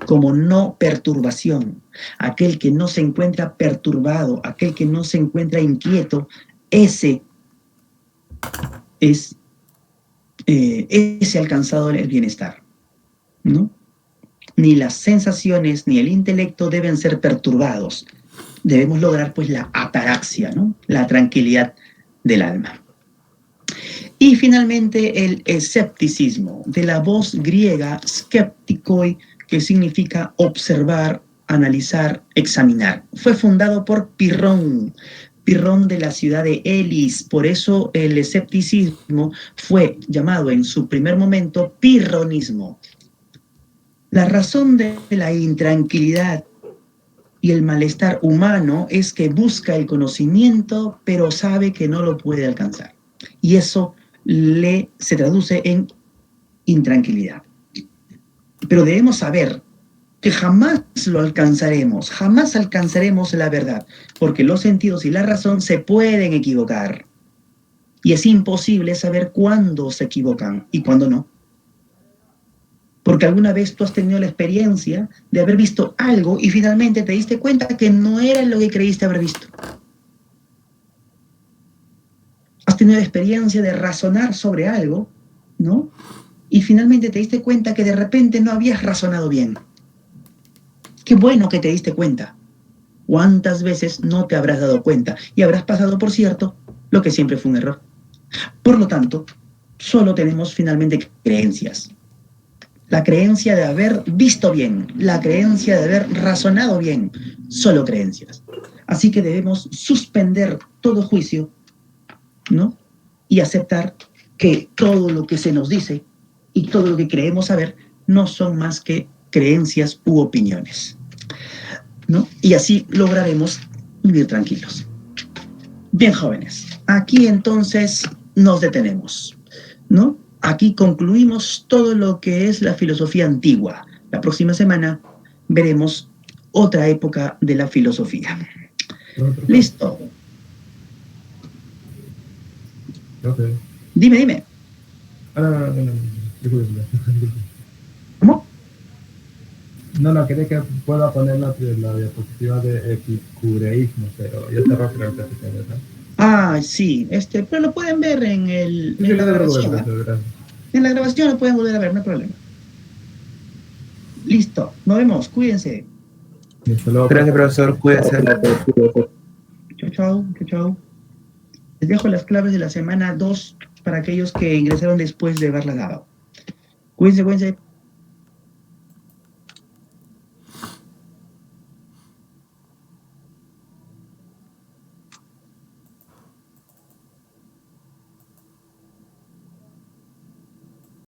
como no perturbación. Aquel que no se encuentra perturbado, aquel que no se encuentra inquieto, ese alcanzado el bienestar, ¿no? Ni las sensaciones ni el intelecto deben ser perturbados. Debemos lograr pues la ataraxia, ¿no? La tranquilidad del alma. Y finalmente el escepticismo, de la voz griega skeptikoi, que significa observar, analizar, examinar. Fue fundado por Pirrón de la ciudad de Elis. Por eso el escepticismo fue llamado en su primer momento pirronismo. La razón de la intranquilidad y el malestar humano es que busca el conocimiento, pero sabe que no lo puede alcanzar. Y eso se traduce en intranquilidad. Pero debemos saber que jamás lo alcanzaremos, jamás alcanzaremos la verdad, porque los sentidos y la razón se pueden equivocar. Y es imposible saber cuándo se equivocan y cuándo no. Porque alguna vez tú has tenido la experiencia de haber visto algo y finalmente te diste cuenta que no era lo que creíste haber visto. Has tenido la experiencia de razonar sobre algo, ¿no? Y finalmente te diste cuenta que de repente no habías razonado bien. Qué bueno que te diste cuenta. ¿Cuántas veces no te habrás dado cuenta y habrás pasado por cierto lo que siempre fue un error? Por lo tanto, solo tenemos finalmente creencias. La creencia de haber visto bien, la creencia de haber razonado bien, solo creencias. Así que debemos suspender todo juicio, ¿no? Y aceptar que todo lo que se nos dice y todo lo que creemos saber no son más que creencias u opiniones, ¿no? Y así lograremos vivir tranquilos. Bien, jóvenes, aquí entonces nos detenemos, ¿no? Aquí concluimos todo lo que es la filosofía antigua. La próxima semana veremos otra época de la filosofía. ¿Listo? Okay. Dime. No. ¿Cómo? No, quería que pueda poner la diapositiva de epicureísmo, pero ya está rápido el casi, ¿no? Ah, sí, pero lo pueden ver en la grabación. En la grabación lo pueden volver a ver, no hay problema. Listo, nos vemos, cuídense. Y hasta luego, Gracias, profesor. Cuídese. Chao, chao, chao, chao. Les dejo las claves de la semana 2 para aquellos que ingresaron después de haberla dado. Cuídense, cuídense.